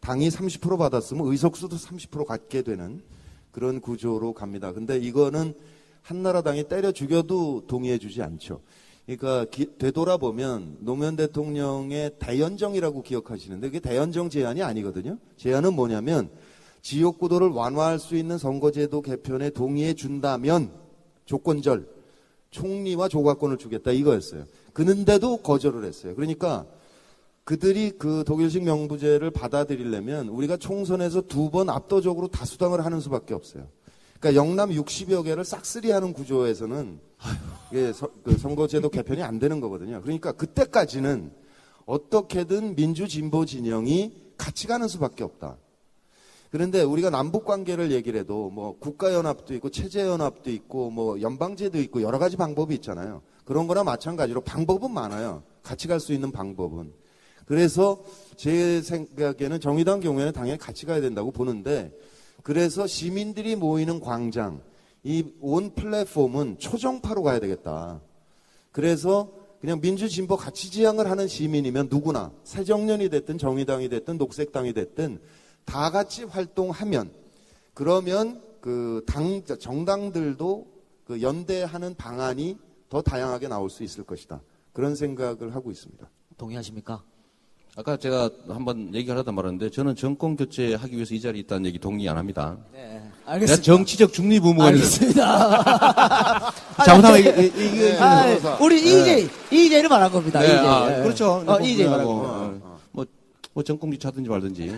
당이 30% 받았으면 의석수도 30% 갖게 되는 그런 구조로 갑니다. 근데 이거는 한나라당이 때려 죽여도 동의해 주지 않죠. 그러니까 되돌아보면 노무현 대통령의 대연정이라고 기억하시는데 그게 대연정 제안이 아니거든요. 제안은 뭐냐면 지역구도를 완화할 수 있는 선거제도 개편에 동의해 준다면 조건절 총리와 조각권을 주겠다 이거였어요. 그런데도 거절을 했어요. 그러니까 그들이 그 독일식 명부제를 받아들이려면 우리가 총선에서 2번 압도적으로 다수당을 하는 수밖에 없어요. 그러니까 영남 60여 개를 싹쓸이하는 구조에서는 이게 그 선거제도 개편이 안 되는 거거든요. 그러니까 그때까지는 어떻게든 민주진보 진영이 같이 가는 수밖에 없다. 그런데 우리가 남북 관계를 얘기를 해도 뭐 국가연합도 있고 체제연합도 있고 뭐 연방제도 있고 여러 가지 방법이 있잖아요. 그런 거나 마찬가지로 방법은 많아요. 같이 갈 수 있는 방법은. 그래서 제 생각에는 정의당 경우에는 당연히 같이 가야 된다고 보는데 그래서 시민들이 모이는 광장, 이 온 플랫폼은 초정파로 가야 되겠다. 그래서 그냥 민주진보 가치 지향을 하는 시민이면 누구나 새정년이 됐든 정의당이 됐든 녹색당이 됐든 다 같이 활동하면 그러면 그 정당들도 그 연대하는 방안이 더 다양하게 나올 수 있을 것이다. 그런 생각을 하고 있습니다. 동의하십니까? 아까 제가 한번 얘기를 하다 말았는데 저는 정권 교체하기 위해서 이 자리에 있다는 얘기 동의 안 합니다. 네, 내가 알겠습니다. 정치적 중립의무가 알겠습니다. 잘못하면 이게 우리 EJ를 말한 겁니다. 네, EJ. 그렇죠. EJ 말한 거. 뭐 정권 교체하든지 말든지.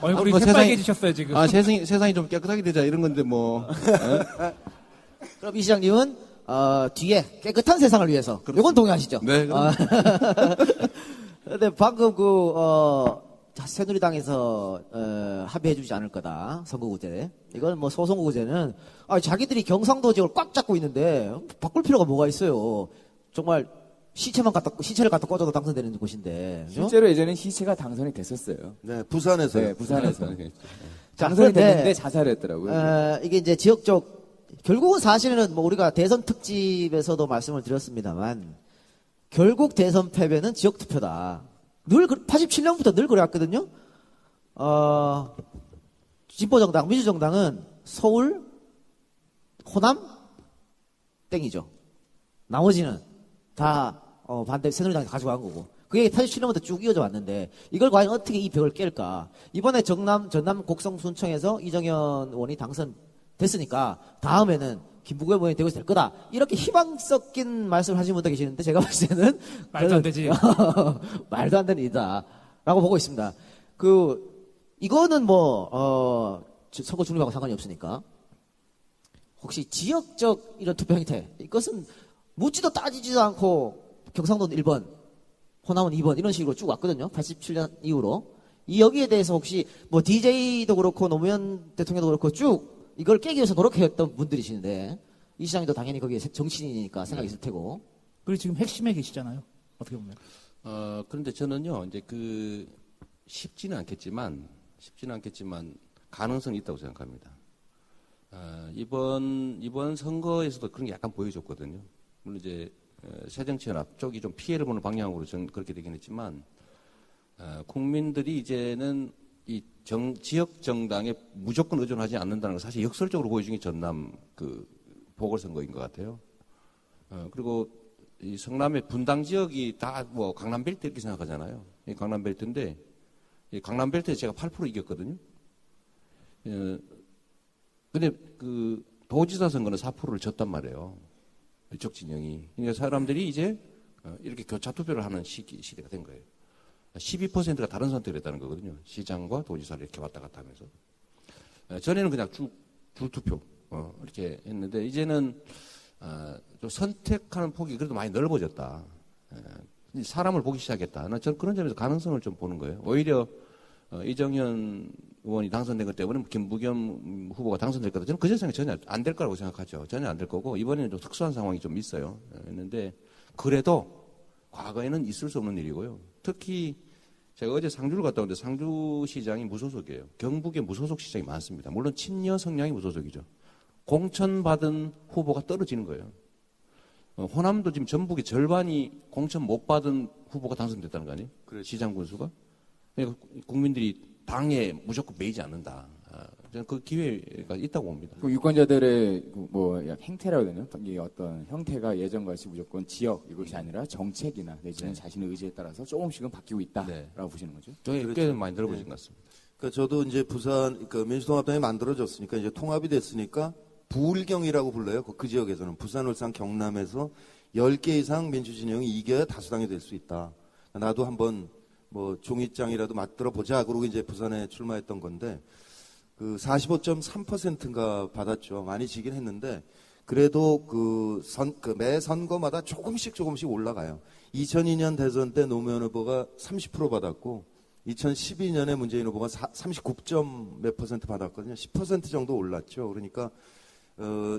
얼굴이 뭐 새빨개지셨어요 지금. 세상이 좀 깨끗하게 되자 이런 건데 뭐. 그럼 이 시장님은 뒤에 깨끗한 세상을 위해서. 이건 동의하시죠? 네. 근데 방금 새누리당에서 합의해주지 않을 거다 선거구제. 이건 뭐 소선거구제는 자기들이 경상도 지역을 꽉 잡고 있는데 바꿀 필요가 뭐가 있어요? 정말 시체를 갖다 꽂아도 당선되는 곳인데. 그죠? 실제로 예전에 시체가 당선이 됐었어요. 네, 부산에서요. 네, 부산에서. 자, 당선이 그런데, 됐는데 자살했더라고요. 이게 이제 지역적 결국은 사실은 뭐 우리가 대선 특집에서도 말씀을 드렸습니다만 결국 대선 패배는 지역 투표다. 늘 87년부터 늘 그래왔거든요. 진보정당, 민주정당은 서울, 호남 땡이죠. 나머지는 다 반대 새누리당이 가져간 거고. 그게 87년부터 쭉 이어져 왔는데 이걸 과연 어떻게 이 벽을 깰까? 이번에 전남 곡성 순청에서 이정현 의원이 당선됐으니까 다음에는 김부겸 의원이 되고 될 거다. 이렇게 희망 섞인 말씀을 하시는 분도 계시는데 제가 봤을 때는 말도 안 되지. 말도 안 되는 일이다라고 보고 있습니다. 이거는 선거 중립하고 상관이 없으니까 혹시 지역적 이런 투표 형태 이것은 묻지도 따지지도 않고 경상도는 1번, 호남은 2번 이런 식으로 쭉 왔거든요. 87년 이후로. 여기에 대해서 혹시 DJ도 그렇고 노무현 대통령도 그렇고 쭉 이걸 깨기 위해서 노력했던 분들이시는데 이 시장님도 당연히 거기에 정치인이니까 생각이 있을 테고. 그리고 지금 핵심에 계시잖아요. 어떻게 보면. 그런데 저는요, 이제 쉽지는 않겠지만 가능성이 있다고 생각합니다. 이번 선거에서도 그런 게 약간 보여줬거든요. 물론 이제 새정치연합 쪽이 좀 피해를 보는 방향으로 저는 그렇게 되긴 했지만 국민들이 이제는 이 지역 정당에 무조건 의존하지 않는다는 걸 사실 역설적으로 보여준 게 전남 보궐선거인 것 같아요. 그리고 이 성남의 분당 지역이 다 강남벨트 이렇게 생각하잖아요. 이 강남벨트인데 이 강남벨트에 제가 8% 이겼거든요. 근데 도지사 선거는 4%를 졌단 말이에요. 이쪽 진영이. 그러니까 사람들이 이제 이렇게 교차 투표를 하는 시대가 된 거예요. 12%가 다른 선택을 했다는 거거든요. 시장과 도지사를 이렇게 왔다 갔다 하면서. 전에는 그냥 줄 투표 이렇게 했는데 이제는 좀 선택하는 폭이 그래도 많이 넓어졌다. 사람을 보기 시작했다. 저는 그런 점에서 가능성을 좀 보는 거예요. 오히려 이정현 의원이 당선된 것 때문에 김부겸 후보가 당선될 거다. 저는 그 세상에 전혀 안 될 거라고 생각하죠. 전혀 안 될 거고 이번에는 좀 특수한 상황이 좀 있어요. 했는데 그래도 과거에는 있을 수 없는 일이고요. 특히 제가 어제 상주를 갔다 왔는데 상주시장이 무소속이에요. 경북에 무소속 시장이 많습니다. 물론 친여 성향이 무소속이죠. 공천받은 후보가 떨어지는 거예요. 호남도 지금 전북의 절반이 공천 못 받은 후보가 당선됐다는 거 아니에요? 그렇죠. 시장 군수가. 그러니까 국민들이 당에 무조건 매이지 않는다. 저는 그 기회가 있다고 봅니다. 그 유권자들의 뭐 행태라고 해야 되나? 이 어떤 형태가 예전같이 무조건 지역 이것이 아니라 정책이나 내지는 자신의 의지에 따라서 조금씩은 바뀌고 있다라고 보시는 거죠. 저희 그렇죠. 꽤 많이 들어보신 것 같습니다. 그러니까 저도 이제 부산 그 민주통합당이 만들어졌으니까 이제 통합이 됐으니까 부울경이라고 불러요. 그 지역에서는 부산, 울산, 경남에서 10개 이상 민주진영이 이겨야 다수당이 될 수 있다. 나도 한번 뭐 종이장이라도 맞들어 보자. 그러고 이제 부산에 출마했던 건데 그 45.3%인가 받았죠. 많이 지긴 했는데 그래도 매 선거마다 조금씩 올라가요. 2002년 대선 때 노무현 후보가 30% 받았고 2012년에 문재인 후보가 39몇 % 받았거든요. 10% 정도 올랐죠. 그러니까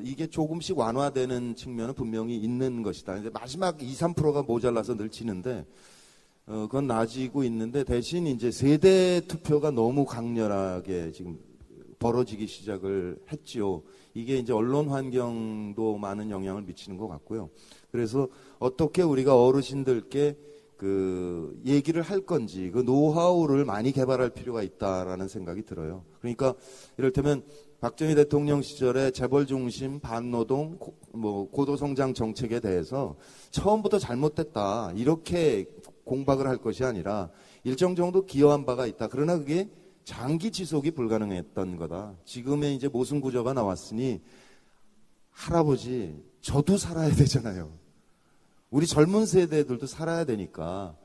이게 조금씩 완화되는 측면은 분명히 있는 것이다. 근데 마지막 2, 3%가 모자라서 늘 지는데 그건 나아지고 있는데 대신 이제 세대 투표가 너무 강렬하게 지금 벌어지기 시작을 했지요. 이게 이제 언론 환경도 많은 영향을 미치는 것 같고요. 그래서 어떻게 우리가 어르신들께 그 얘기를 할 건지 그 노하우를 많이 개발할 필요가 있다라는 생각이 들어요. 그러니까 이를테면 박정희 대통령 시절에 재벌 중심 반노동 고도성장 정책에 대해서 처음부터 잘못됐다 이렇게 공박을 할 것이 아니라 일정 정도 기여한 바가 있다. 그러나 그게 장기 지속이 불가능했던 거다. 지금의 이제 모순 구조가 나왔으니 할아버지 저도 살아야 되잖아요. 우리 젊은 세대들도 살아야 되니까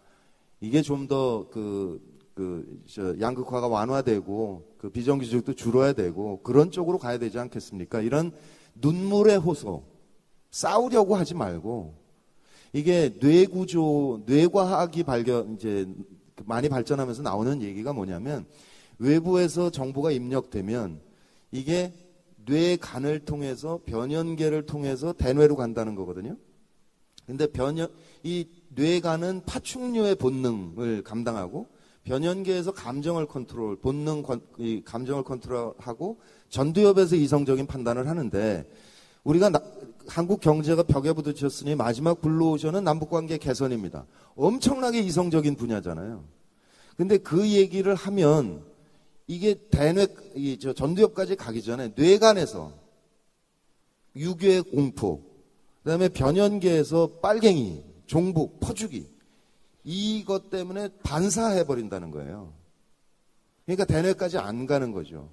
이게 좀 더 양극화가 완화되고 그 비정규직도 줄어야 되고 그런 쪽으로 가야 되지 않겠습니까? 이런 눈물의 호소 싸우려고 하지 말고 이게 뇌과학이 이제 많이 발전하면서 나오는 얘기가 뭐냐면 외부에서 정보가 입력되면 이게 뇌간을 통해서 변연계를 통해서 대뇌로 간다는 거거든요. 근데 이 뇌간은 파충류의 본능을 감당하고 변연계에서 감정을 감정을 컨트롤하고 전두엽에서 이성적인 판단을 하는데 우리가 한국 경제가 벽에 부딪혔으니 마지막 블루오션은 남북관계 개선입니다. 엄청나게 이성적인 분야잖아요. 근데 그 얘기를 하면 이게 전두엽까지 가기 전에 뇌간에서 유괴 공포, 그다음에 변연계에서 빨갱이, 종북, 퍼주기 이것 때문에 반사해버린다는 거예요. 그러니까 대뇌까지 안 가는 거죠.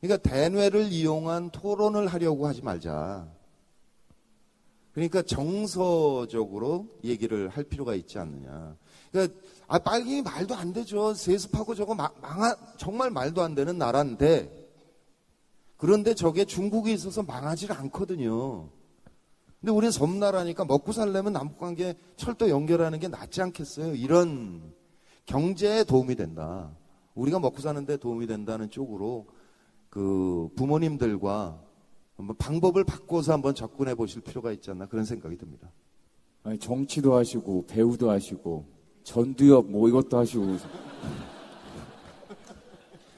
그러니까 대뇌를 이용한 토론을 하려고 하지 말자. 그러니까 정서적으로 얘기를 할 필요가 있지 않느냐. 그러니까 빨갱이 말도 안 되죠. 세습하고 저거 정말 말도 안 되는 나라인데 그런데 저게 중국에 있어서 망하지 않거든요. 근데 우리는 섬나라니까 먹고 살려면 남북관계 철도 연결하는 게 낫지 않겠어요? 이런 경제에 도움이 된다. 우리가 먹고 사는데 도움이 된다는 쪽으로 그 부모님들과 한번 방법을 바꿔서 한번 접근해 보실 필요가 있지 않나 그런 생각이 듭니다. 아니, 정치도 하시고 배우도 하시고 전두엽 뭐 이것도 하시고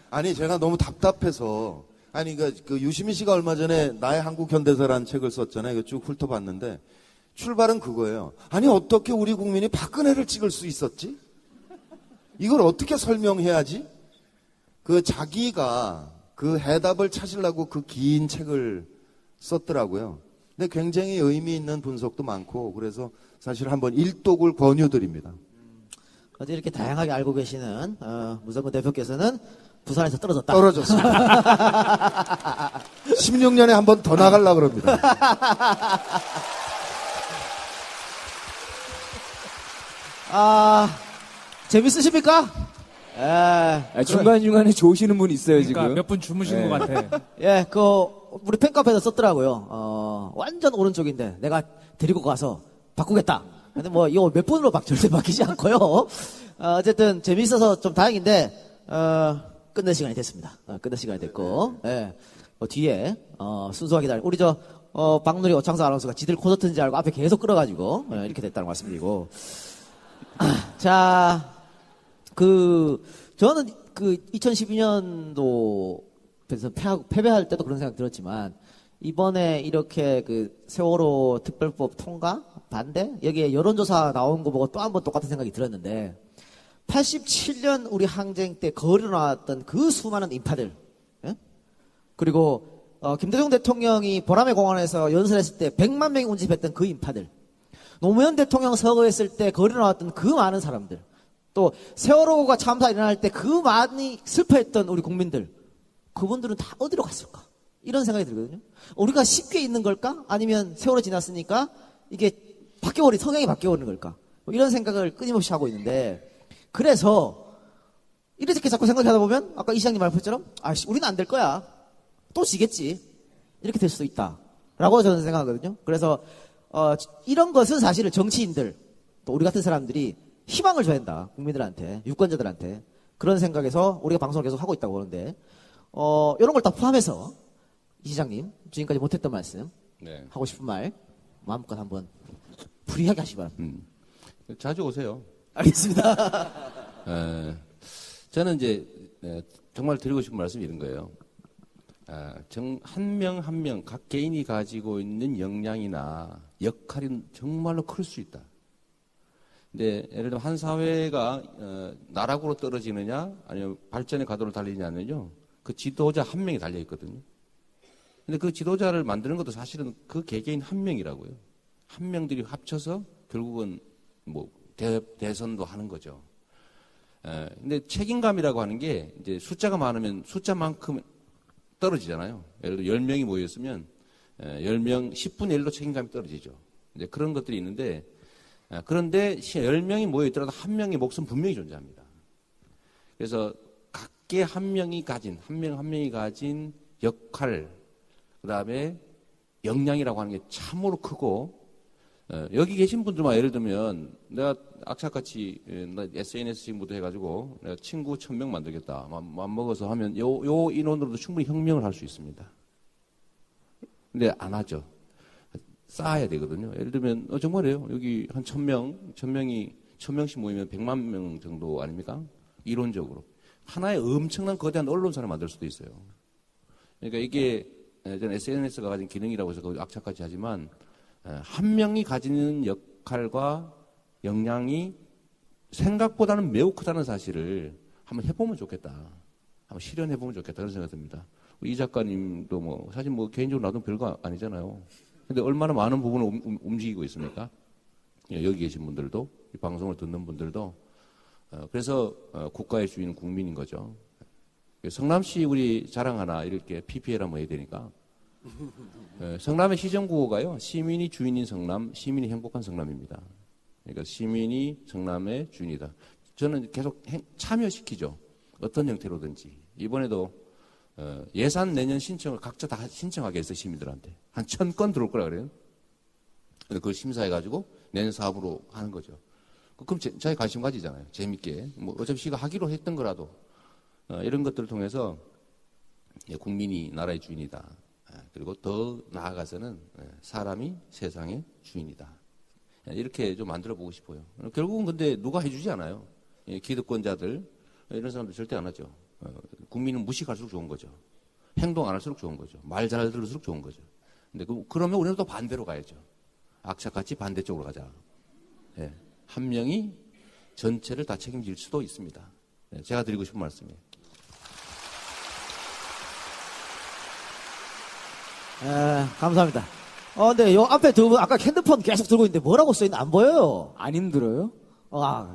아니 제가 너무 답답해서 아니 그 유시민 씨가 얼마 전에 나의 한국 현대사라는 책을 썼잖아요. 이거 쭉 훑어봤는데 출발은 그거예요. 아니 어떻게 우리 국민이 박근혜를 찍을 수 있었지? 이걸 어떻게 설명해야지? 그 자기가 그 해답을 찾으려고 그 긴 책을 썼더라고요. 근데 굉장히 의미 있는 분석도 많고 그래서 사실 한번 일독을 권유드립니다. 어제 이렇게 다양하게 알고 계시는 문성근 대표께서는 부산에서 떨어졌다. 떨어졌습니다. 16년에 한 번 더 나가려고 그럽니다. 재밌으십니까? 중간중간에 좋으시는 분 있어요, 그러니까 지금. 몇 분 주무신 것 같아. 예, 우리 팬카페에서 썼더라고요. 완전 오른쪽인데 내가 데리고 가서 바꾸겠다. 근데 이거 몇 분으로 절대 바뀌지 않고요. 어쨌든 재밌어서 좀 다행인데, 끝낼 시간이 됐습니다. 끝낼 시간이 됐고, 예. 뒤에, 순수하게 우리 박누리 오창석 아나운서가 지들 콘서트인지 알고 앞에 계속 끌어가지고, 이렇게 됐다는 말씀드리고. 자, 저는 2012년도 패배할 때도 그런 생각 들었지만, 이번에 이렇게 세월호 특별법 통과? 반대? 여기에 여론조사 나온 거 보고 또 한 번 똑같은 생각이 들었는데, 87년 우리 항쟁 때 거리로 나왔던 그 수많은 인파들, 예? 그리고 김대중 대통령이 보라매 공원에서 연설했을 때 100만 명이 운집했던 그 인파들, 노무현 대통령 서거했을 때 거리로 나왔던 그 많은 사람들, 또 세월호가 참사 일어날 때 그 많이 슬퍼했던 우리 국민들, 그분들은 다 어디로 갔을까? 이런 생각이 들거든요. 우리가 쉽게 있는 걸까? 아니면 세월호 지났으니까 이게 성향이 바뀌어버리는 걸까? 이런 생각을 끊임없이 하고 있는데, 그래서 이렇게 자꾸 생각하다 보면 아까 이 시장님 말씀처럼 우리는 안 될 거야. 또 지겠지. 이렇게 될 수도 있다. 라고 저는 생각하거든요. 그래서 이런 것은 사실은 정치인들, 또 우리 같은 사람들이 희망을 줘야 한다. 국민들한테, 유권자들한테. 그런 생각에서 우리가 방송을 계속 하고 있다고 보는데, 이런 걸 다 포함해서 이 시장님, 지금까지 못했던 말씀, 네. 하고 싶은 말 마음껏 한번 불이하게 하시기 바랍니다. 자주 오세요. 알겠습니다. 저는 이제 정말 드리고 싶은 말씀이 이런 거예요. 한 명 한 명 각 개인이 가지고 있는 역량이나 역할이 정말로 클 수 있다. 근데 예를 들면 한 사회가 나락으로 떨어지느냐 아니면 발전의 가도를 달리느냐는요, 그 지도자 한 명이 달려 있거든요. 근데 그 지도자를 만드는 것도 사실은 그 개개인 한 명이라고요. 한 명들이 합쳐서 결국은 대선도 하는 거죠. 근데 책임감이라고 하는 게 이제 숫자가 많으면 숫자만큼 떨어지잖아요. 예를 들어 10명이 모였으면 10명 10분의 1로 책임감이 떨어지죠. 이제 그런 것들이 있는데, 그런데 10명이 모여있더라도 한 명의 몫은 분명히 존재합니다. 그래서 각계 한 명이 가진 역할, 그 다음에 역량이라고 하는 게 참으로 크고, 여기 계신 분들만 예를 들면 내가 악착같이 SNS 지금부터 해가지고 내가 친구 1000명 만들겠다 맘먹어서 하면 요 인원으로도 충분히 혁명을 할 수 있습니다. 근데 안 하죠. 쌓아야 되거든요. 예를 들면 정말이에요. 여기 한 1000명씩 모이면 100만 명 정도 아닙니까? 이론적으로 하나의 엄청난 거대한 언론사를 만들 수도 있어요. 그러니까 이게 저는 SNS가 가진 기능이라고 해서 악착같이 하지만, 한 명이 가지는 역할과 역량이 생각보다는 매우 크다는 사실을 한번 해보면 좋겠다. 한번 실현해보면 좋겠다. 그런 생각이 듭니다. 이 작가님도 사실 개인적으로 나도 별거 아니잖아요. 근데 얼마나 많은 부분을 움직이고 있습니까? 여기 계신 분들도, 이 방송을 듣는 분들도. 그래서 국가의 주인은 국민인 거죠. 성남시 우리 자랑 하나 이렇게 PPL 한번 해야 되니까. 성남의 시정구호가요, 시민이 주인인 성남, 시민이 행복한 성남입니다. 그러니까 시민이 성남의 주인이다. 저는 계속 참여시키죠. 어떤 형태로든지. 이번에도 예산 내년 신청을 각자 다 신청하게 했어요. 시민들한테. 한 1000건 들어올 거라 그래요. 그걸 심사해가지고 내년 사업으로 하는 거죠. 그럼 자기 관심 가지잖아요. 재밌게. 어차피 시가 하기로 했던 거라도. 이런 것들을 통해서 국민이 나라의 주인이다. 그리고 더 나아가서는 사람이 세상의 주인이다. 이렇게 좀 만들어 보고 싶어요. 결국은 근데 누가 해주지 않아요. 기득권자들, 이런 사람들 절대 안 하죠. 국민은 무식할수록 좋은 거죠. 행동 안 할수록 좋은 거죠. 말 잘 들을수록 좋은 거죠. 근데 그러면 우리는 또 반대로 가야죠. 악착같이 반대쪽으로 가자. 한 명이 전체를 다 책임질 수도 있습니다. 제가 드리고 싶은 말씀이에요. 감사합니다. 근데 요 앞에 두 분 아까 핸드폰 계속 들고 있는데 뭐라고 써있는지 안 보여요. 안 힘들어요?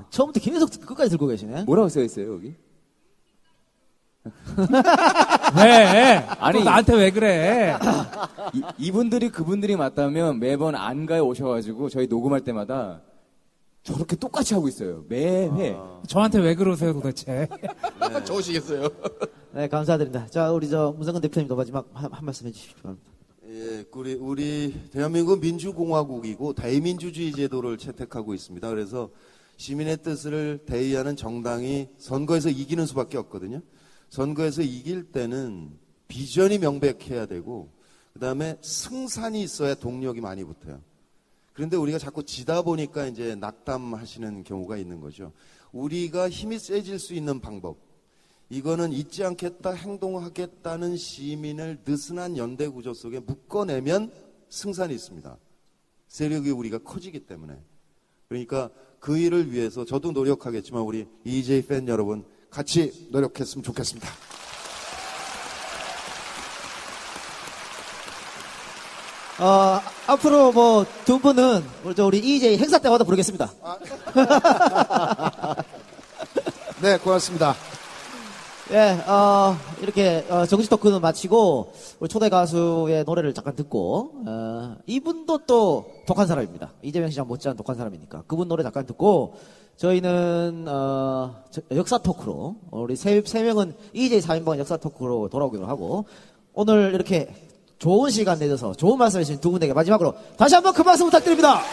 처음부터 계속 끝까지 들고 계시네. 뭐라고 써 있어요, 여기? 왜? 아니, 또 나한테 왜 그래? 이분들이 그분들이 맞다면 매번 안가에 오셔가지고 저희 녹음할 때마다 저렇게 똑같이 하고 있어요. 매회. 저한테 왜 그러세요 도대체? 좋으시겠어요. 네, 감사드립니다. 자, 우리 문성근 대표님도 마지막 한 말씀 해주십시오. 예, 우리 대한민국은 민주공화국이고 대민주주의 제도를 채택하고 있습니다. 그래서 시민의 뜻을 대의하는 정당이 선거에서 이기는 수밖에 없거든요. 선거에서 이길 때는 비전이 명백해야 되고 그다음에 승산이 있어야 동력이 많이 붙어요. 그런데 우리가 자꾸 지다 보니까 이제 낙담하시는 경우가 있는 거죠. 우리가 힘이 세질 수 있는 방법, 이거는 잊지 않겠다, 행동하겠다는 시민을 느슨한 연대 구조 속에 묶어내면 승산이 있습니다. 세력이 우리가 커지기 때문에. 그러니까 그 일을 위해서 저도 노력하겠지만 우리 EJ 팬 여러분 같이 노력했으면 좋겠습니다. 앞으로 뭐 두 분은 우리 EJ 행사 때마다 부르겠습니다. 네, 고맙습니다. 예, 이렇게 정식 토크는 마치고 우리 초대 가수의 노래를 잠깐 듣고 이분도 또 독한 사람입니다. 이재명 시장 못지않은 독한 사람이니까 그분 노래 잠깐 듣고 저희는 역사 토크로 우리 세 명은 EJ 4인방 역사 토크로 돌아오기로 하고 오늘 이렇게 좋은 시간 내줘서 좋은 말씀 해주신 두 분에게 마지막으로 다시 한번 큰 박수 부탁드립니다.